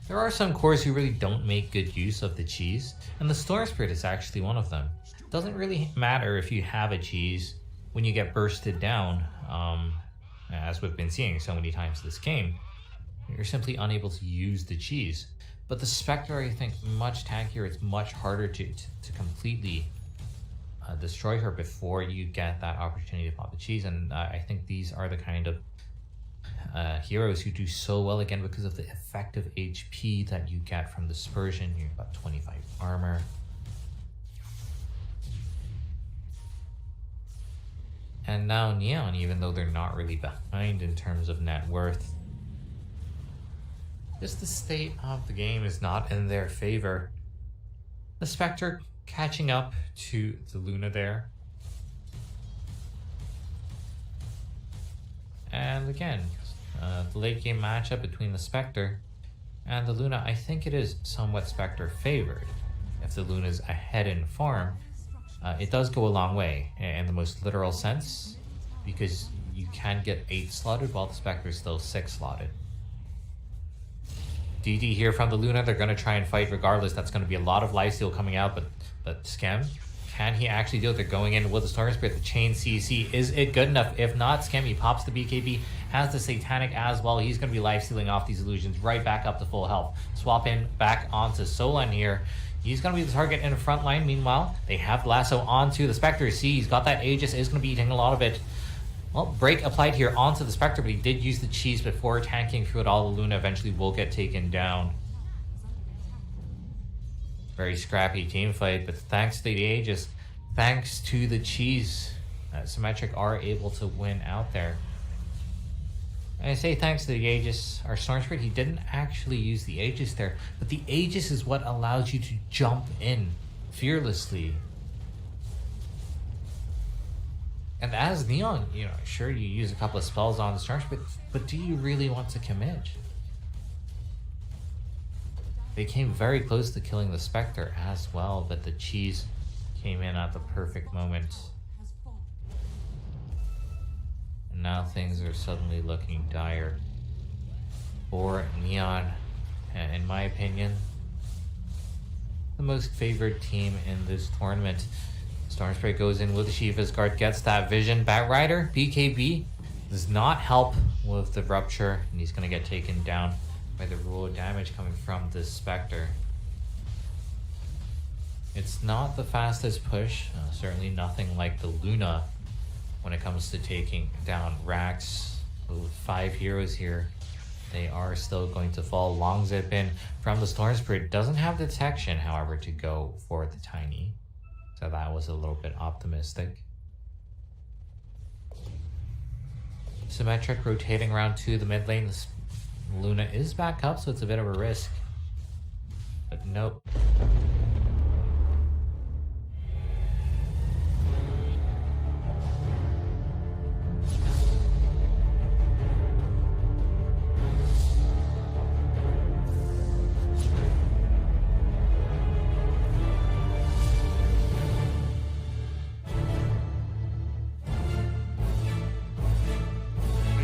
[SPEAKER 1] There are some cores who really don't make good use of the cheese, and the Storm Spirit is actually one of them. It doesn't really matter if you have a cheese when you get bursted down, as we've been seeing so many times this game. You're simply unable to use the cheese. But the Spectre, I think, much tankier. It's much harder to completely destroy her before you get that opportunity to pop the cheese. And I think these are the kind of heroes who do so well, again, because of the effective HP that you get from Dispersion. You've got 25 armor. And now Neon, even though they're not really behind in terms of net worth, just the state of the game is not in their favor. The Spectre catching up to the Luna there. And again, the late game matchup between the Spectre and the Luna, I think it is somewhat Spectre favored. If the Luna is ahead in farm, it does go a long way in the most literal sense, because you can get 8 slotted while the Spectre is still 6 slotted. DD here from the Luna, they're going to try and fight regardless. That's going to be a lot of lifesteal coming out, but Skem, can he actually do it? They're going in with the Storm Spirit, the Chain CC. Is it good enough? If not, Skem, he pops the BKB, has the Satanic as well. He's going to be lifestealing off these illusions right back up to full health. Swap in back onto Solon here. He's going to be the target in the front line. Meanwhile, they have lasso onto the Spectre. See, he's got that Aegis, is going to be eating a lot of it. Well, break applied here onto the Spectre, but he did use the cheese before tanking through it all. The Luna eventually will get taken down. Very scrappy team fight, but thanks to the Aegis, thanks to the cheese, Symmetric are able to win out there. And I say thanks to the Aegis, our Storm Spirit, he didn't actually use the Aegis there, but the Aegis is what allows you to jump in fearlessly. And as Neon, sure, you use a couple of spells on the Storm Spirit, but do you really want to commit? They came very close to killing the Spectre as well, but the cheese came in at the perfect moment. And now things are suddenly looking dire for Neon. In my opinion, the most favored team in this tournament. Storm Spirit goes in with the Shiva's Guard, gets that vision. Batrider, BKB, does not help with the Rupture, and he's going to get taken down by the raw damage coming from this Spectre. It's not the fastest push, certainly nothing like the Luna when it comes to taking down racks. With 5 heroes here, they are still going to fall. Long zip in from the Storm Spirit. Doesn't have detection, however, to go for the Tiny. So that was a little bit optimistic. Symmetric rotating around to the mid lane. This Luna is back up, so it's a bit of a risk. But nope.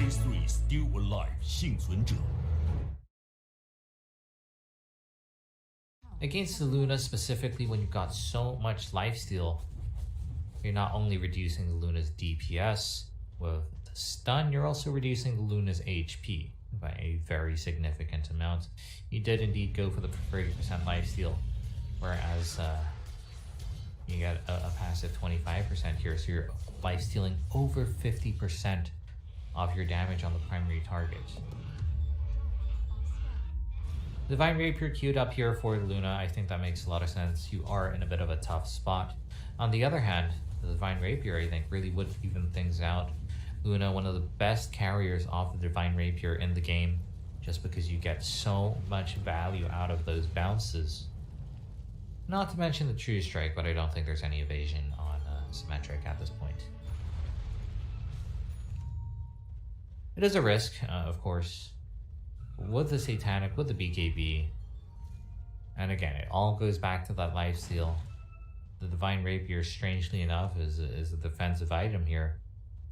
[SPEAKER 3] Bo3 still alive 幸存者
[SPEAKER 1] Against the Luna specifically, when you've got so much lifesteal, you're not only reducing the Luna's DPS with the stun, you're also reducing the Luna's HP by a very significant amount. You did indeed go for the 30% lifesteal, whereas you got a passive 25% here, so you're lifestealing over 50% of your damage on the primary target. Divine Rapier queued up here for Luna. I think that makes a lot of sense. You are in a bit of a tough spot. On the other hand, the Divine Rapier, I think, really would even things out. Luna, one of the best carriers off the Divine Rapier in the game, just because you get so much value out of those bounces. Not to mention the True Strike, but I don't think there's any evasion on Symmetric at this point. It is a risk, of course, with the Satanic, with the BKB. And again, it all goes back to that lifesteal. The Divine Rapier, strangely enough, is a defensive item here,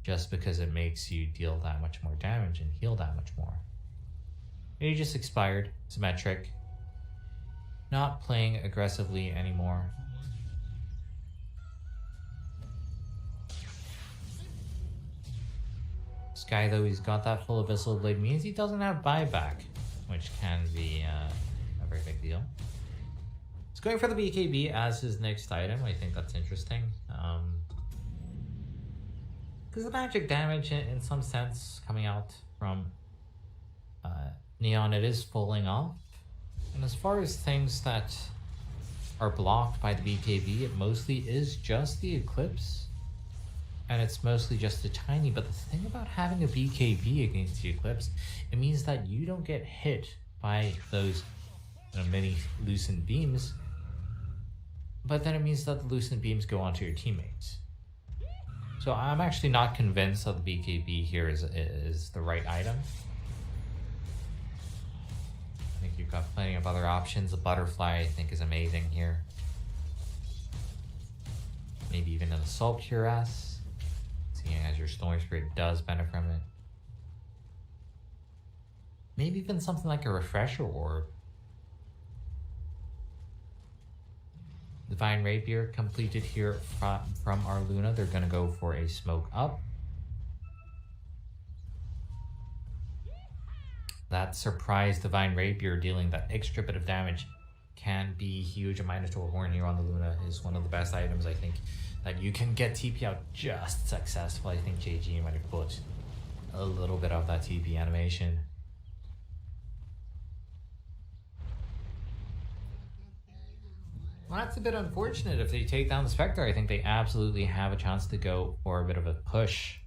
[SPEAKER 1] just because it makes you deal that much more damage and heal that much more. And he just expired. Symmetric. Not playing aggressively anymore. This guy, though, he's got that full Abyssal Blade, means he doesn't have buyback, which can be a very big deal. He's going for the BKB as his next item. I think that's interesting. Because the magic damage, in some sense, coming out from Neon, it is falling off. And as far as things that are blocked by the BKB, it mostly is just the Eclipse. And it's mostly just the Tiny. But the thing about having a BKB against the Eclipse, it means that you don't get hit by those mini Lucent Beams. But then it means that the Lucent Beams go onto your teammates. So I'm actually not convinced that the BKB here is the right item. I think you've got plenty of other options. The Butterfly, I think, is amazing here. Maybe even an Assault Cuirass, seeing as your Storm Spirit does benefit from it. Maybe even something like a Refresher Orb. Divine Rapier completed here from our Luna. They're going to go for a Smoke Up. That surprise Divine Rapier dealing that extra bit of damage can be huge. A Minotaur Horn here on the Luna is one of the best items, I think, that you can get TP out just successful. I think JG might have put a little bit of that TP animation. Well, that's a bit unfortunate. If they take down the Spectre, I think they absolutely have a chance to go for a bit of a push.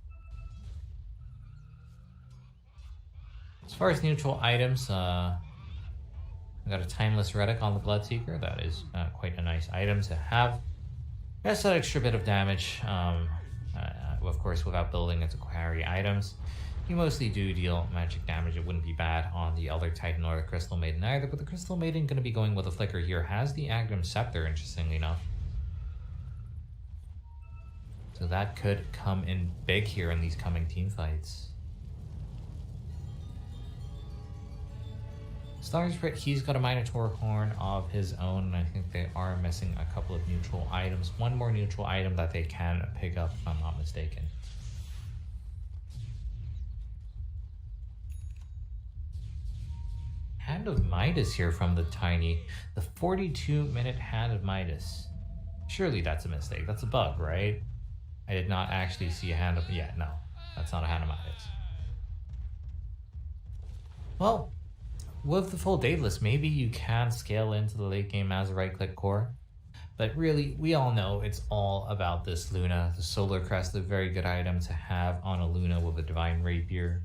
[SPEAKER 1] As far as neutral items, we got a Timeless Relic on the Bloodseeker. That is quite a nice item to have. That's that extra bit of damage. Of course, without building it to carry items, you mostly do deal magic damage. It wouldn't be bad on the other Titan or the Crystal Maiden either, but the Crystal Maiden going to be going with a Flicker here. Has the Aghanim Scepter, interestingly enough. So that could come in big here in these coming team fights. Starsprit, he's got a Minotaur Horn of his own, and I think they are missing a couple of neutral items. One more neutral item that they can pick up, if I'm not mistaken. Hand of Midas here from the Tiny. The 42-minute Hand of Midas. Surely that's a mistake. That's a bug, right? I did not actually see a hand up. Yeah, no. That's not a hand of Midas. Well, with the full Daedalus, maybe you can scale into the late game as a right-click core. But really, we all know it's all about this Luna. The Solar Crest, a very good item to have on a Luna with a Divine Rapier.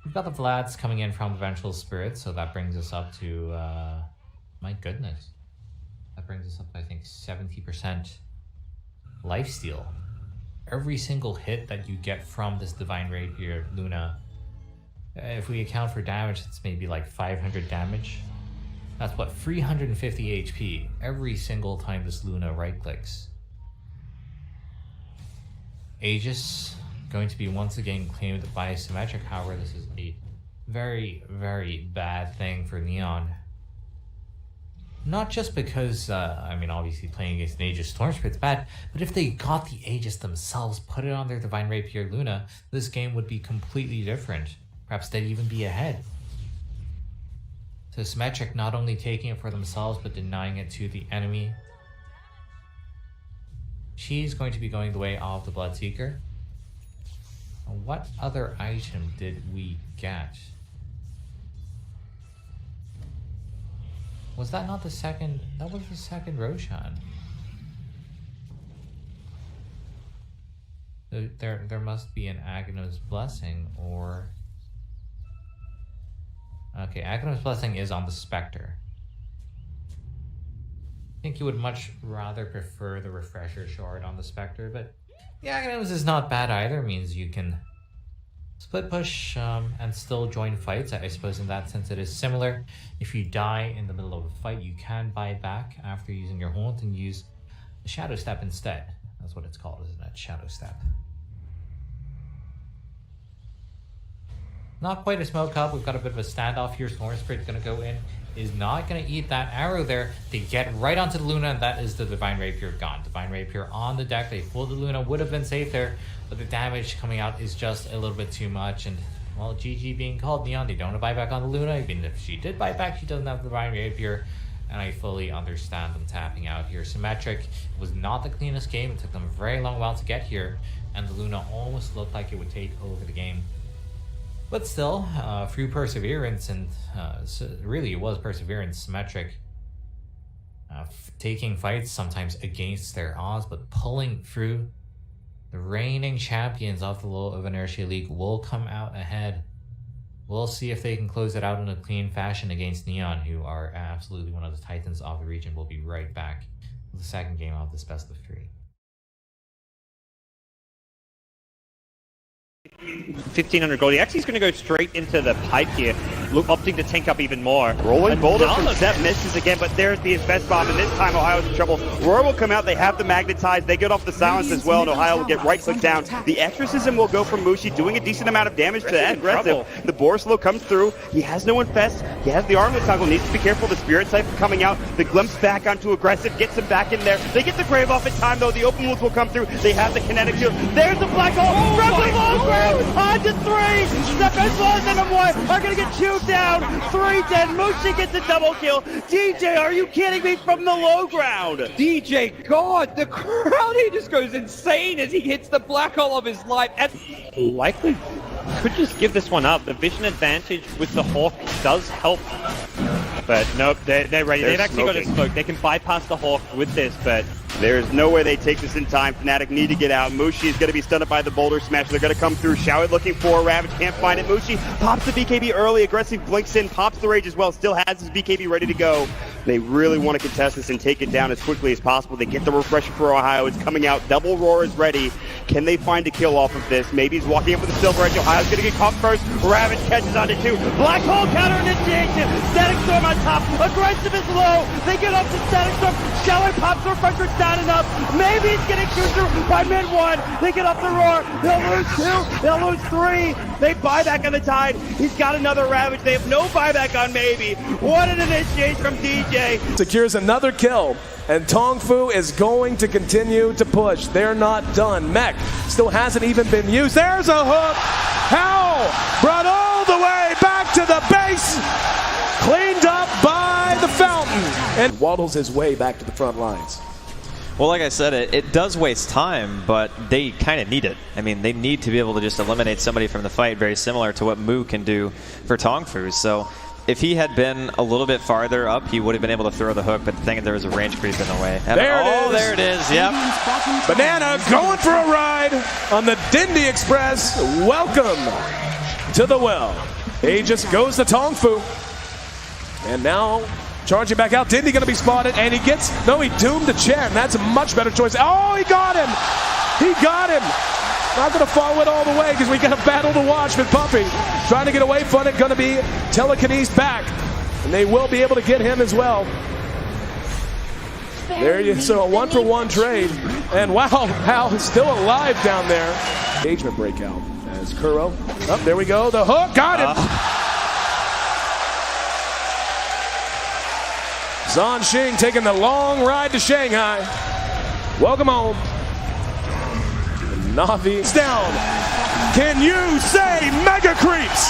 [SPEAKER 1] We've got the Vlads coming in from Vengeful Spirit, so that brings us up to, my goodness. That brings us up to, I think, 70% lifesteal. Every single hit that you get from this Divine Rapier Luna, if we account for damage, it's maybe like 500 damage. That's what, 350 HP every single time this Luna right clicks. Aegis going to be once again claimed by Symmetric. However, this is a very, very bad thing for Neon. Not just because, I mean, obviously playing against an Aegis Storm Spirit's bad, but if they got the Aegis themselves, put it on their Divine Rapier Luna, this game would be completely different. Perhaps they'd even be ahead. So Symmetric not only taking it for themselves, but denying it to the enemy. She's going to be going the way of the Bloodseeker. What other item did we get? Was that not the second? That was the second Roshan. There must be an Aghanom's Blessing, or... Okay, Aghanom's Blessing is on the Spectre. I think you would much rather prefer the Refresher Shard on the Spectre, but the Aghanom's is not bad either. It means you can split push and still join fights. I suppose in that sense it is similar. If you die in the middle of a fight, you can buy back after using your Haunt and use the Shadow Step instead. That's what it's called, isn't it? Shadow Step. Not quite a smoke up. We've got a bit of a standoff here. Storm Spirit's going to go in. Is not going to eat that arrow there. They get right onto the Luna, and that is the Divine Rapier gone. Divine Rapier on the deck. They pulled the Luna. Would have been safe there, but the damage coming out is just a little bit too much. And, well, GG being called. Neon, they don't have buyback on the Luna. Even if she did buy back, she doesn't have the Divine Rapier. And I fully understand them tapping out here. Symmetric was not the cleanest game. It took them a very long while to get here. And the Luna almost looked like it would take over the game. But still, through perseverance, and really it was perseverance, Symmetric taking fights sometimes against their odds, but pulling through. The reigning champions of the Inertia League will come out ahead. We'll see if they can close it out in a clean fashion against Neon, who are absolutely one of the titans of the region. We'll be right back with the second game of this best of 3.
[SPEAKER 4] 1500 gold. He actually is going to go straight into the pipe here, opting to tank up even more.
[SPEAKER 5] Rolling boulder from Sep misses again, but there's the invest bomb, and this time Ohio's in trouble. Roar will come out, they have the magnetize, they get off the silence as well, and Ohio will get right click down. The exorcism will go from Mushi, doing a decent amount of damage to that aggressive. The Borslow comes through, he has no infest, he has the armlet toggle, needs to be careful, the Spirit Cypher coming out, the glimpse back onto aggressive, gets him back in there. They get the grave off in time though, the open wounds will come through, they have the kinetic shield. There's the black hole, from the long ground, on to 3, Step as well as M1 are gonna get chewed down, 3 dead, Mushi gets a double kill. DJ, are you kidding me, from the low ground?
[SPEAKER 6] DJ, God, the crowd here just goes insane as he hits the black hole of his life. And
[SPEAKER 4] Likely could just give this one up. The vision advantage with the Hawk does help. But nope, they're ready. They've actually got a smoke. They can bypass the Hawk with this, but
[SPEAKER 5] there's no way they take this in time. Fnatic need to get out. Mushi is going to be stunned by the boulder smash. They're going to come through. Showit looking for a Ravage. Can't find it. Mushi pops the BKB early. Aggressive blinks in. Pops the Rage as well. Still has his BKB ready to go. They really want to contest this and take it down as quickly as possible. They get the refresher for Ohio. It's coming out. Double Roar is ready. Can they find a kill off of this? Maybe he's walking up with the Silver Edge. Ohio's going to get caught first. Ravage catches onto 2. Black Hole counter initiation. Static Storm on top. Aggressive is low. They get up to Static Storm. Showit pops the refresher. It's not enough. Maybe he's getting chewed through by mid 1. They get off the Roar. They'll lose 2. They'll lose 3. They buy back on the Tide. He's got another Ravage. They have no buyback on Maybe. What an initiation from DJ.
[SPEAKER 7] Secures another kill, and Tongfu is going to continue to push. They're not done. Mech still hasn't even been used. There's a hook. Howl brought all the way back to the base. Cleaned up by the fountain. And waddles his way back to the front lines.
[SPEAKER 8] Well, like I said, it does waste time, but they kind of need it. I mean, they need to be able to just eliminate somebody from the fight, very similar to what Mu can do for Tongfu. So if he had been a little bit farther up, he would have been able to throw the hook, but the thing is there was a range creep in the way. There it is, yep.
[SPEAKER 7] Banana going for a ride on the Dindy Express. Welcome to the well. He just goes to Tongfu. And now charging back out. Dindy going to be spotted, and he doomed the Chen. That's a much better choice. Oh, he got him. He got him. Not going to follow it all the way because we got a battle to watch with Puppy. Trying to get away from it. Going to be telekinesis back. And they will be able to get him as well. There you so a 1-for-1 trade. And wow, Hal is still alive down there. Engagement breakout as Kuro. Oh, there we go. The hook. Got him. Zhan Xing taking the long ride to Shanghai. Welcome home. Na'Vi is down. Can you say mega creeps?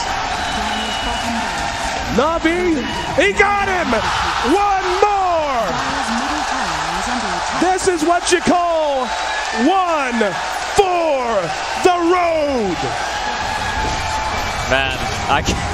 [SPEAKER 7] Na'Vi, he got him. One more. This is what you call one for the road.
[SPEAKER 8] Man, I can't.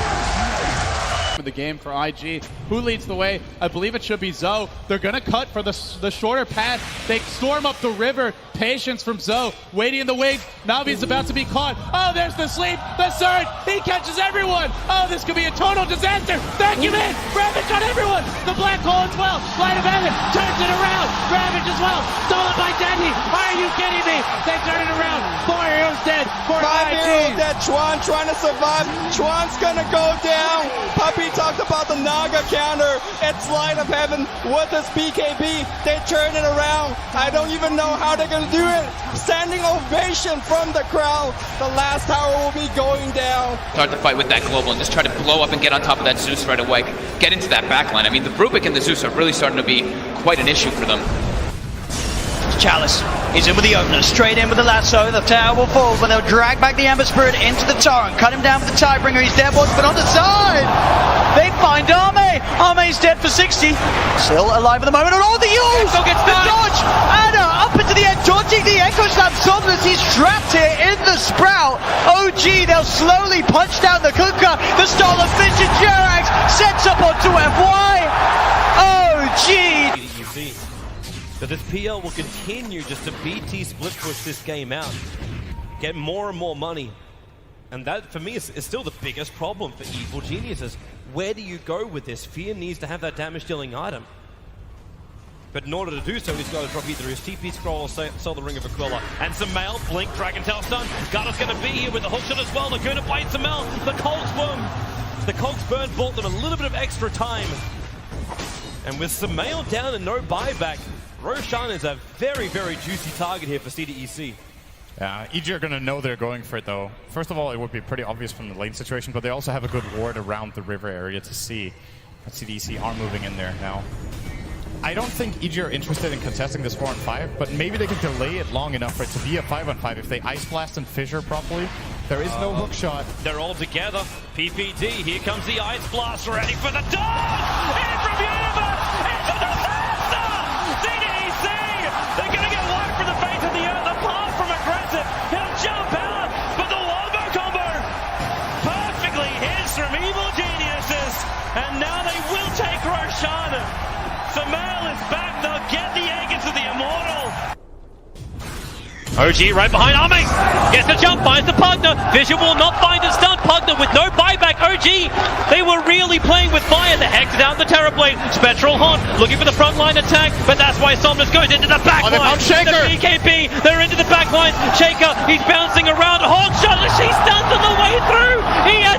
[SPEAKER 9] The game for IG. Who leads the way? I believe it should be Zoe. They're gonna cut for the shorter path. They storm up the river. Patience from Zoe. Waiting in the wings. Na'Vi's about to be caught. Oh, there's the sleep. The surge. He catches everyone. Oh, this could be a total disaster. Vacuum in. Ravage on everyone. The black hole as well. Light of heaven turns it around. Ravage as well. Stolen by Dendy. Are you kidding me? They turn it around. 4 heroes dead.
[SPEAKER 10] 5 heroes dead. Chuan trying to survive. Chuan's gonna go down. Puppy talked about the Naga counter. It's Light of Heaven with this BKB. They turn it around. I don't even know how they're gonna do it. Standing ovation from the crowd. The last tower will be going down.
[SPEAKER 11] Start the fight with that global and just try to blow up and get on top of that Zeus right away. Get into that backline. I mean, the Rubik and the Zeus are really starting to be quite an issue for them.
[SPEAKER 12] Chalice is in with the opener, straight in with the lasso. The tower will fall, but they'll drag back the Ember Spirit into the torrent, cut him down with the Tidebringer. He's dead, but on the side, they find Arme. Arme's dead for 60, still alive at the moment. And all the use, the dodge, Anna up into the end, dodging the Echo Slam. Somnus, he's trapped here in the Sprout. OG, they'll slowly punch down the Kunkka. The Stolen Fish and Jerax sets up onto FY. OG.
[SPEAKER 13] So this PL will continue just to BT split push this game out, get more and more money, and that for me is still the biggest problem for Evil Geniuses. Where do you go with this? Fear needs to have that damage dealing item, but in order to do so, he's got to drop either his TP scroll or sell the Ring of Aquila. And Samel, Blink, Dragon Tail stun. Garda's going to be here with the hookshot as well. They're going to bite Samel. The Cogs Burn bought them a little bit of extra time, and with Samel down and no buyback, Roshan is a very, very juicy target here for CDEC.
[SPEAKER 14] Yeah, EG are going to know they're going for it though. First of all, it would be pretty obvious from the lane situation, but they also have a good ward around the river area to see that CDEC are moving in there now. I don't think EG are interested in contesting this 4-on-5, but maybe they can delay it long enough for it to be a 5-on-5 if they Ice Blast and Fissure properly. There is no hook shot.
[SPEAKER 13] They're all together. PPD, here comes the Ice Blast, ready for the dog! In from Universe! Into disaster! CDEC! They're gonna get wiped from the face of the earth, apart from aggressive. He'll jump out, but the wombo combo perfectly hits from Evil Geniuses, and now they will take Roshan. Samel is back, they'll get the egg into the Immortal. OG right behind Arme, gets the jump, finds the Pugner. Vision will not find the stun. Pugner with no buyback. OG, they were really playing with fire. The Hex down the Terrorblade. Spectral Haunt looking for the frontline attack, but that's why Somnus goes into the backline. The BKB, they're into the backline. Shaker, he's bouncing around. Hawk shot, she stuns on the way through.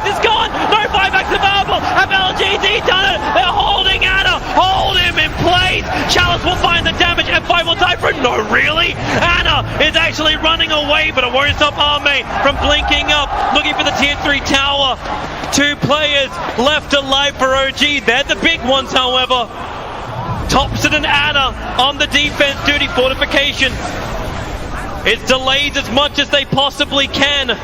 [SPEAKER 13] Is gone. No buybacks available. Have LGD done it? They're holding Anna. Hold him in place. Chalice will find the damage. F5 will die for it. No, really? Anna is actually running away, but it won't stop Arme from blinking up, looking for the tier 3 tower. 2 players left alive for OG. They're the big ones, however. Thompson and Anna on the defense duty. Fortification. It's delayed as much as they possibly can.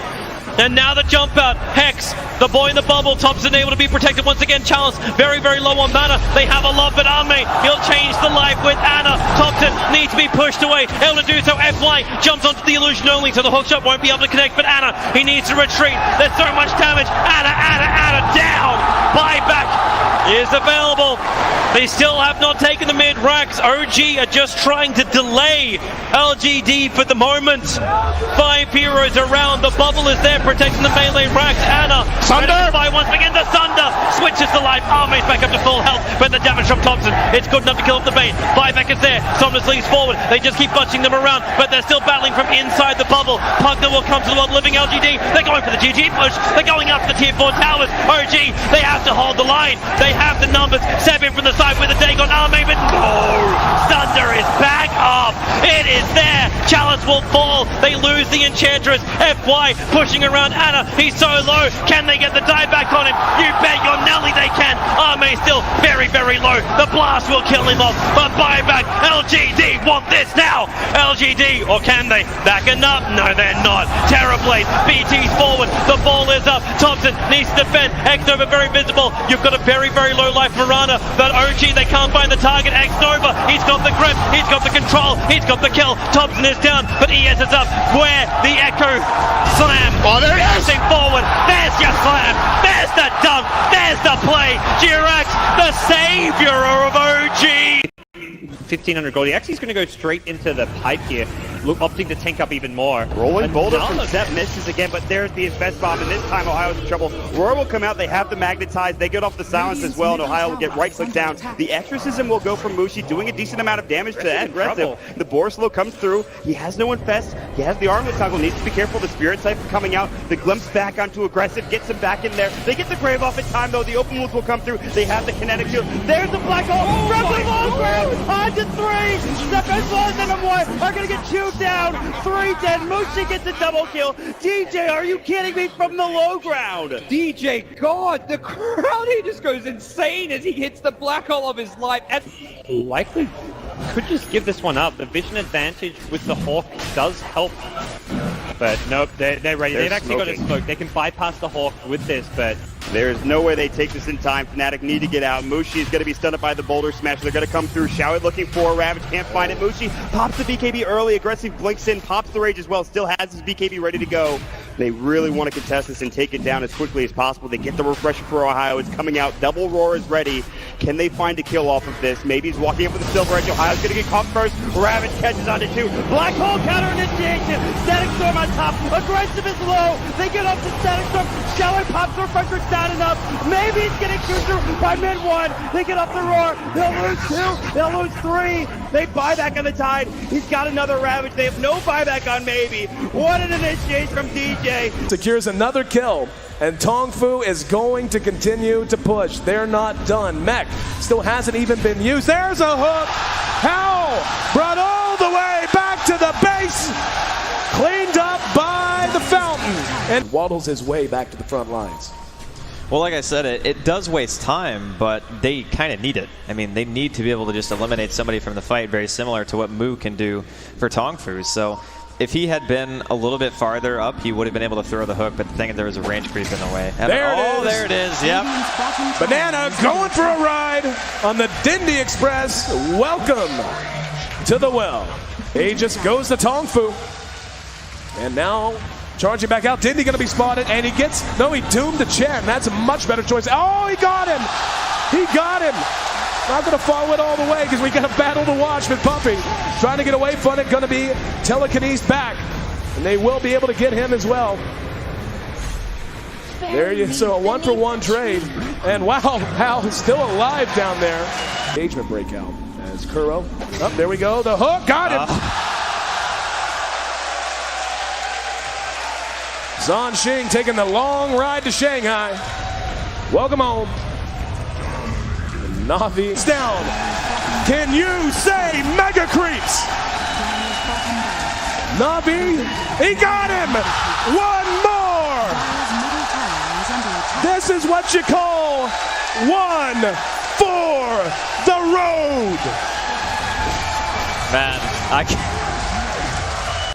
[SPEAKER 13] And now the jump out. Hex, the boy in the bubble. Thompson able to be protected once again. Chalice, very, very low on mana. They have a lot, but Arme, he'll change the life with Anna. Thompson needs to be pushed away. Able to do so. FY jumps onto the illusion only, so the hookshot won't be able to connect. But Anna, he needs to retreat. There's so much damage. Anna down. Buyback is available. They still have not taken the mid racks. OG are just trying to delay LGD for the moment. 5 heroes around. The bubble is there protecting the melee racks. Anna, Sunder by once again. The Sunder switches the life. Arme's back up to full health, but the damage from Thompson, it's good enough to kill off the bait. Buyback is there. Somnus leads forward. They just keep bunching them around, but they're still battling from inside the bubble. Pugner will come to the world living LGD. They're going for the GG push. They're going after the tier 4 towers. OG, they have to hold the line. They have the numbers. Seb in from the side with a Dagon Arme, but no! Thunder is back up. It is there. Chalice will fall. They lose the Enchantress. FY pushing around Anna. He's so low. Can they get the die back on him? You bet your Nelly they can. Arme still very, very low. The blast will kill him off. But buyback. LGD want this now. LGD, or can they? Backing up? No, they're not. Terrorblade. BT's forward. The ball is up. Thompson needs to defend. X-Nova very visible. You've got a very, very low life Miranda. But OG, they can't find the target. X-Nova, he's got the grip. He's got the control. He's got the kill. Thompson is down, but ES is up. Where the Echo slam. Oh, there it is. Forward. There's your slam. There's the dunk. There's the play. Jirax, the savior of OG.
[SPEAKER 4] 1500 gold. He actually is going to go straight into the pipe here, opting to tank up even more.
[SPEAKER 5] Rolling boulder from Sep misses again, but there's the invest bomb, and this time Ohio's in trouble. Roar will come out, they have the magnetize, they get off the silence as well, and Ohio will get right click down. The exorcism will go from Mushi, doing a decent amount of damage to that aggressive. The Borslow comes through, he has no infest, he has the armlet toggle, needs to be careful, the Spirit Siphon coming out, the glimpse back onto aggressive, gets him back in there. They get the Grave off in time though, the open wounds will come through, they have the kinetic shield. There's the black hole, from the low ground, on to 3! Step as well as them one are gonna get chewed down. 3 dead. Mushi gets a double kill. DJ, are you kidding me? From the low ground.
[SPEAKER 6] DJ, God, the crowd, he just goes insane as he hits the black hole of his life. And
[SPEAKER 4] likely could just give this one up. The vision advantage with the Hawk does help. But nope, they're ready. They've actually got a smoke. They can bypass the Hawk with this, but
[SPEAKER 5] there's no way they take this in time. Fnatic need to get out. Mushi is going to be stunned by the boulder smash. They're going to come through. Showit looking for a Ravage. Can't find it. Mushi pops the BKB early. Aggressive blinks in. Pops the rage as well. Still has his BKB ready to go. They really want to contest this and take it down as quickly as possible. They get the refresher for Ohio. It's coming out. Double Roar is ready. Can they find a kill off of this? Maybe he's walking up with the Silver Edge. Ohio's going to get caught first. Ravage catches onto 2. Black Hole counter initiation. Static Storm on top. Aggressive is low. They get up to Static Storm. Showit pops the refresher. Not enough. Maybe he's getting chewed through by mid 1. They get up the Roar. They'll lose 2. They'll lose 3. They buy back on the Tide. He's got another Ravage. They have no buyback on Maybe. What an initiation from DJ.
[SPEAKER 7] Secures another kill, and Tong Fu is going to continue to push. They're not done. Mech still hasn't even been used. There's a hook. Howl brought all the way back to the base. Cleaned up by the fountain. And waddles his way back to the front lines.
[SPEAKER 8] Well, like I said, it does waste time, but they kind of need it. I mean, they need to be able to just eliminate somebody from the fight, very similar to what Mu can do for Tong Fu. So if he had been a little bit farther up, he would have been able to throw the hook, but the thing is there was a range creep in the way. And there it is, yep.
[SPEAKER 7] Banana going for a ride on the Dindy Express. Welcome to the well. Aegis goes to Tong Fu. And now charging back out. Dindy going to be spotted, and he gets, no, he doomed the Chen. That's a much better choice. Oh, he got him. He got him. Not going to follow it all the way because we got a battle to watch with Puppy. Trying to get away from it. Going to be telekinesis back. And they will be able to get him as well. There you so a 1-for-1 trade. And wow, Hal is still alive down there. Engagement breakout as Kuro. Oh, there we go. The hook. Got him. Zhan Xing taking the long ride to Shanghai. Welcome home. Na'Vi is down. Can you say mega creeps? Na'Vi, he got him. One more. This is what you call one for the road.
[SPEAKER 8] Man, I can't.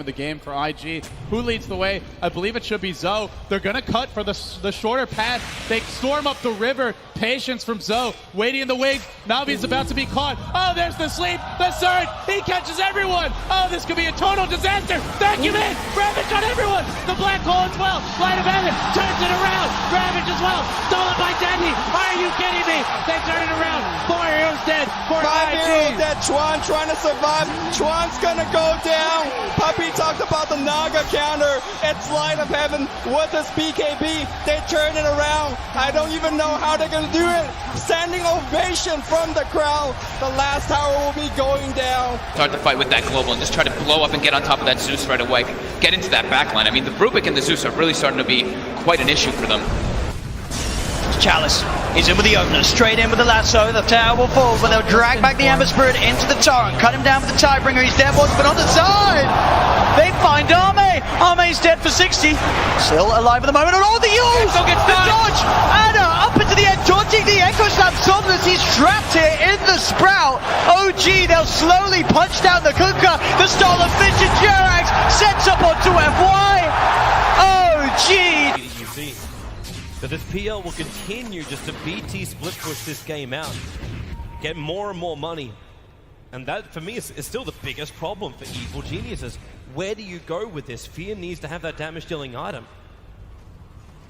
[SPEAKER 9] of the game for IG. Who leads the way? I believe it should be Zoe. They're going to cut for the shorter path. They storm up the river. Patience from Zoe. Waiting in the wings. Navi's about to be caught. Oh, there's the sleep. The surge. He catches everyone. Oh, this could be a total disaster. Vacuum in. Ravage on everyone. The black hole as well. Light of heaven turns it around. Ravage as well. Stolen by Dandy. Are you kidding me? They turn it around. 4 heroes dead.
[SPEAKER 10] 5 heroes dead. Chuan trying to survive. Chuan's gonna go down. Puppy talked about the Naga counter. It's Light of Heaven with his BKB. They turn it around. I don't even know how they're gonna do it. Standing ovation from the crowd. The last tower will be going down.
[SPEAKER 11] Start the fight with that global and just try to blow up and get on top of that Zeus right away. Get into that backline. I mean, the Brubik and the Zeus are really starting to be quite an issue for them.
[SPEAKER 12] Chalice is in with the opener, straight in with the lasso. The tower will fall, but they'll drag back the Ember Spirit into the torrent, cut him down with the Tidebringer. He's dead, but on the side, they find Arme. Arme's dead for 60, still alive at the moment. And all the use, the dodge, Anna up into the end, dodging the Echo Slam. Somnus, he's trapped here in the Sprout. OG, they'll slowly punch down the Kunkka. The stolen fish and Jerax sets up onto FY. OG.
[SPEAKER 13] So this PL will continue just to BT split push this game out, get more and more money, and that for me is still the biggest problem for Evil Geniuses. Where do you go with this? Fear needs to have that damage dealing item,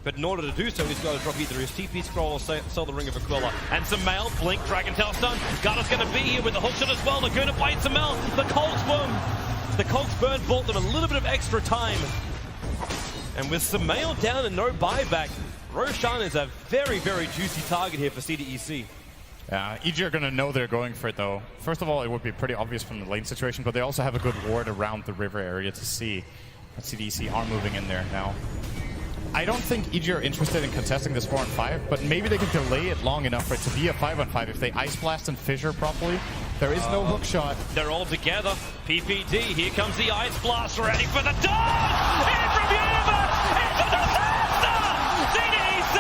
[SPEAKER 13] but in order to do so he's got to drop either his TP scroll or sell the Ring of Aquila. And Samel, Blink, Dragon Tail Stun, Garda's going to be here with the hookshot as well. Laguna Blade, Samel, the Cogs Burn bought them a little bit of extra time, and with Samel down and no buyback, Roshan is a very, very juicy target here for CDEC.
[SPEAKER 14] Yeah, EG are going to know they're going for it though. First of all, it would be pretty obvious from the lane situation, but they also have a good ward around the river area to see. CDEC are moving in there now. I don't think EG are interested in contesting this 4-on-5, but maybe they can delay it long enough for it to be a 5-on-5 if they Ice Blast and Fissure properly. There is no hook shot.
[SPEAKER 13] They're all together. PPD, here comes the Ice Blast, ready for the dog! In from Universe! It's a disaster! CDEC!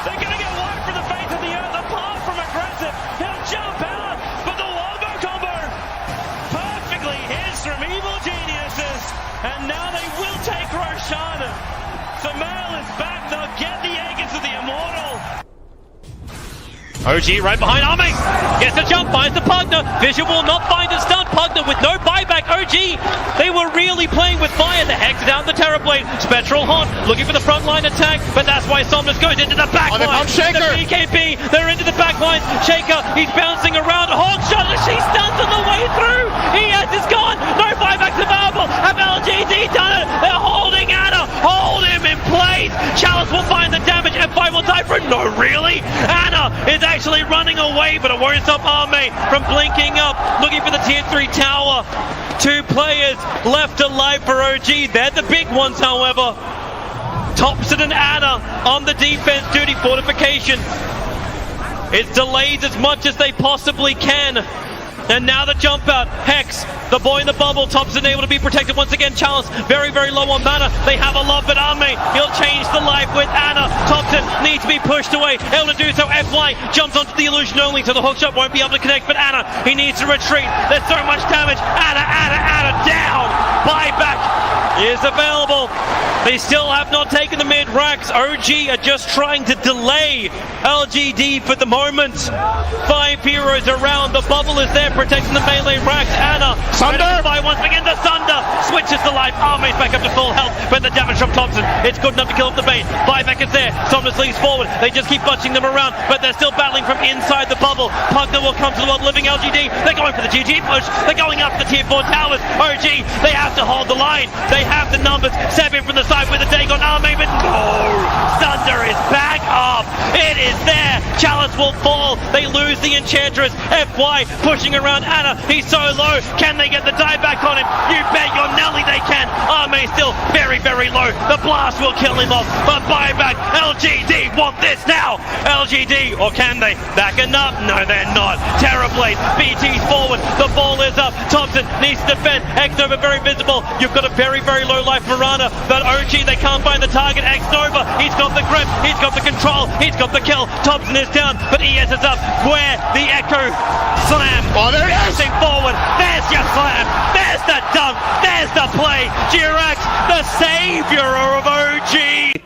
[SPEAKER 13] They're gonna get wiped from the face of the earth, apart from aggressive. He'll jump out, but the Wombo combo perfectly hits from Evil Geniuses, and now they will take Roshan. Samel is back, they'll get the egg into the Immortal. OG right behind Arme, gets the jump, finds the Pugner. Vision will not find a stun. Pugner with no buyback. OG, they were really playing with fire. The Hex down the Terrorblade. Spectral Haunt looking for the frontline attack, but that's why Somnus goes into the backline. The BKB, they're into the backline. Shaker, he's bouncing around. Hawk shot, she stuns on the way through. ES is gone. No buybacks available. Have LGD done it? They're holding Anna. Hold him in place. Chalice will find the damage. F5 will die for it. No, really? Anna is actually running away, but it won't stop Arme from blinking up, looking for the tier 3 tower. 2 players left alive for OG. They're the big ones, however. Thompson and Anna on the defense duty. Fortification. It's delayed as much as they possibly can. And now the jump out. Hex, the boy in the bubble. Thompson able to be protected once again. Chalice very, very low on mana. They have a love, but Arme, he'll change the life with Anna. Thompson needs to be pushed away. Able to do so. FY jumps onto the illusion only, so the hookshot won't be able to connect. But Anna, he needs to retreat. There's so much damage. Anna down. Buyback is available. They still have not taken the mid racks. OG are just trying to delay LGD for the moment. 5 heroes around. The bubble is there protecting the melee racks. Anna, Sunder by once again. The Sunder switches the life. Arme's back up to full health, but the damage from Thompson, it's good enough to kill off the bait. Buyback is there. Somnus leads forward. They just keep bunching them around, but they're still battling from inside the bubble. Pugner will come to the world living LGD. They're going for the GG push. They're going up the tier 4 towers. OG, they have to hold the line. They have the numbers. Seven from the side with a take on Arme, but no! Sunder is back up. It is there. Chalice will fall. They lose the Enchantress. FY pushing around Anna. He's so low. Can they get the die back on him? You bet your Nelly they can. Arme still very, very low. The blast will kill him off. But buyback. LGD want this now. LGD, or can they? Backing up? No, they're not. Terrorblade. BT's forward. The ball is up. Thompson needs to defend. X-Nova very visible. You've got a very, very low life Mirana. But OG, they can't find the target. X-Nova, he's got the grip. He's got the control. He's got the kill. Thompson is down. but ES is up where the Echo slam. Oh, there he is! Forward. There's your slam. There's the dunk. There's the play. Jirax, the savior of OG.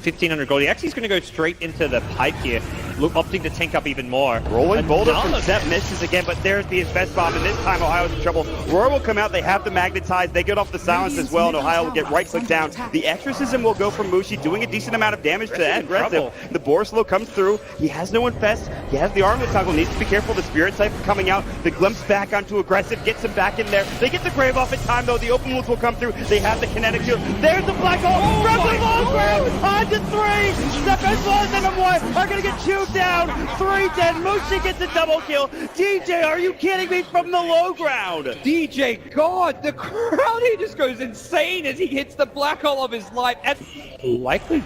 [SPEAKER 4] 1500 gold. He actually is going to go straight into the pipe here, opting to tank up even more.
[SPEAKER 5] Rolling boulder from Zep misses again, but there's the invest bomb, and this time Ohio's in trouble. Roar will come out, they have the magnetize, they get off the silence as well, and Ohio will get right click down. The exorcism will go from Mushi, doing a decent amount of damage to that aggressive. The Borslow comes through, he has no infest, he has the armlet toggle, needs to be careful, the Spirit Siphon coming out, the glimpse back onto aggressive, gets him back in there. They get the grave off in time though, the open wounds will come through, they have the kinetic shield. There's the black hole, from the long ground, on to 3! Step as well as them one are gonna get chewed down. 3 dead. Mushi gets a double kill. DJ, are you kidding me? From the low ground.
[SPEAKER 6] DJ, God, the crowd he just goes insane as he hits the black hole of his life. And
[SPEAKER 4] likely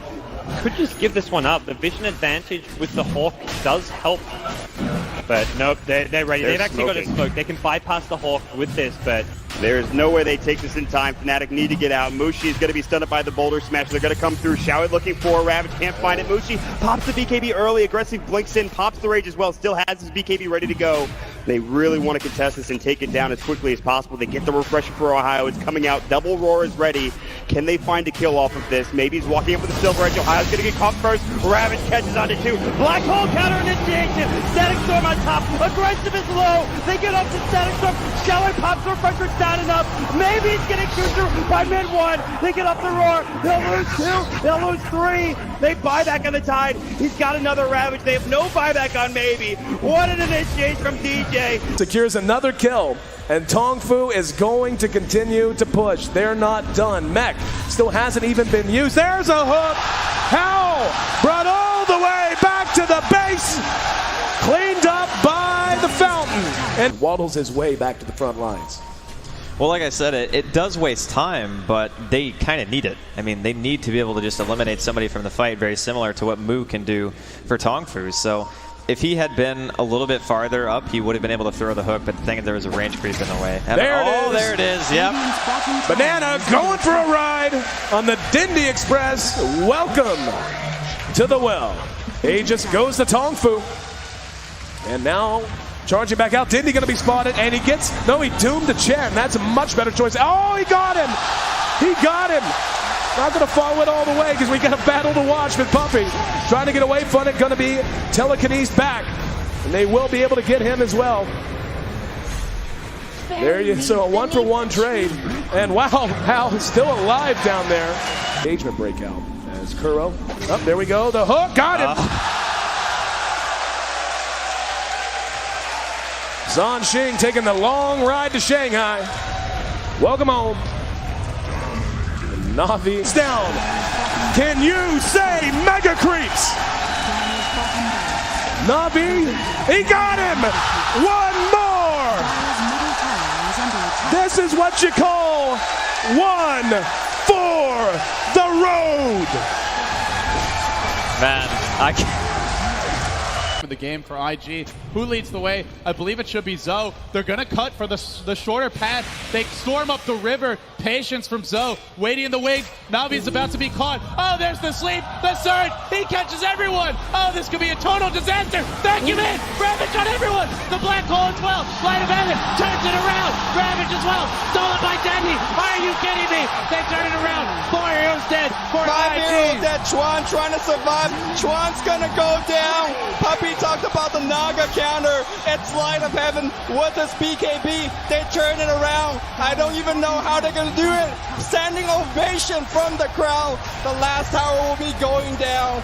[SPEAKER 4] could just give this one up. The vision advantage with the Hawk does help, but nope, they're ready. They've actually got a smoke. They can bypass the Hawk with this, but
[SPEAKER 5] there's no way they take this in time. Fnatic need to get out. Mushi is going to be stunned by the boulder smash. They're going to come through. Showit looking for a Ravage. Can't find it. Mushi pops the BKB early. Aggressive blinks in. Pops the rage as well. Still has his BKB ready to go. They really want to contest this and take it down as quickly as possible. They get the refresher for Ohio. It's coming out. Double Roar is ready. Can they find a kill off of this? Maybe he's walking up with the Silver Edge. Ohio's going to get caught first. Ravage catches onto 2. Black Hole counter initiation. Static Storm on top. Aggressive is low. They get up to Static Storm. Showit pops the refresher. Down enough. Maybe he's getting chewed through by mid 1. They get up the Roar. They'll lose 2. They'll lose 3. They buy back on the Tide. He's got another Ravage. They have no buyback on Maybe. What an initiation from DJ.
[SPEAKER 7] Secures another kill, and Tongfu is going to continue to push. They're not done. Mech still hasn't even been used. There's a hook. How? Brought all the way back to the base. Cleaned up by the fountain. And waddles his way back to the front lines.
[SPEAKER 8] Well, like I said, it does waste time, but they kind of need it. I mean, they need to be able to just eliminate somebody from the fight, very similar to what Mu can do for Tongfu. So if he had been a little bit farther up, he would have been able to throw the hook, but the thing is there was a range creep in the way. There it is, yep.
[SPEAKER 7] Banana going for a ride on the Dindy Express. Welcome to the well. Aegis goes to Tongfu. And now charging back out. Dindy going to be spotted, and he gets, no, he doomed to Chen. That's a much better choice. Oh, he got him. He got him. Not going to follow it all the way because we got a battle to watch with Puppy. Trying to get away from it. Going to be telekinesis back. And they will be able to get him as well. There you so a 1-for-1 trade. And wow, Hal is still alive down there. Engagement breakout as Kuro. Oh, there we go. The hook. Got him. Zhan Xing taking the long ride to Shanghai. Welcome home. Navi's down. Can you say mega creeps? Navi, he got him. One more. This is what you call one for the road.
[SPEAKER 4] Man, I can't.
[SPEAKER 9] The game for IG. Who leads the way? I believe it should be Zoe. They're gonna cut for the shorter path. They storm up the river. Patience from Zoe. Waiting in the wings. Navi's about to be caught. Oh, there's the sleep. The surge. He catches everyone. Oh, this could be a total disaster. Vacuum in. Ravage on everyone. The black hole as well. Light of heaven turns it around. Ravage as well. Stolen by Dandy. Are you kidding me? They turn it around. 4 heroes dead.
[SPEAKER 10] 5 heroes dead. Chuan trying to survive. Chuan's gonna go down. Puppy talked about the Naga counter. It's Light of Heaven with his BKB. They turn it around. I don't even know how they're gonna do it. Standing ovation from the crowd. The last tower will be going down.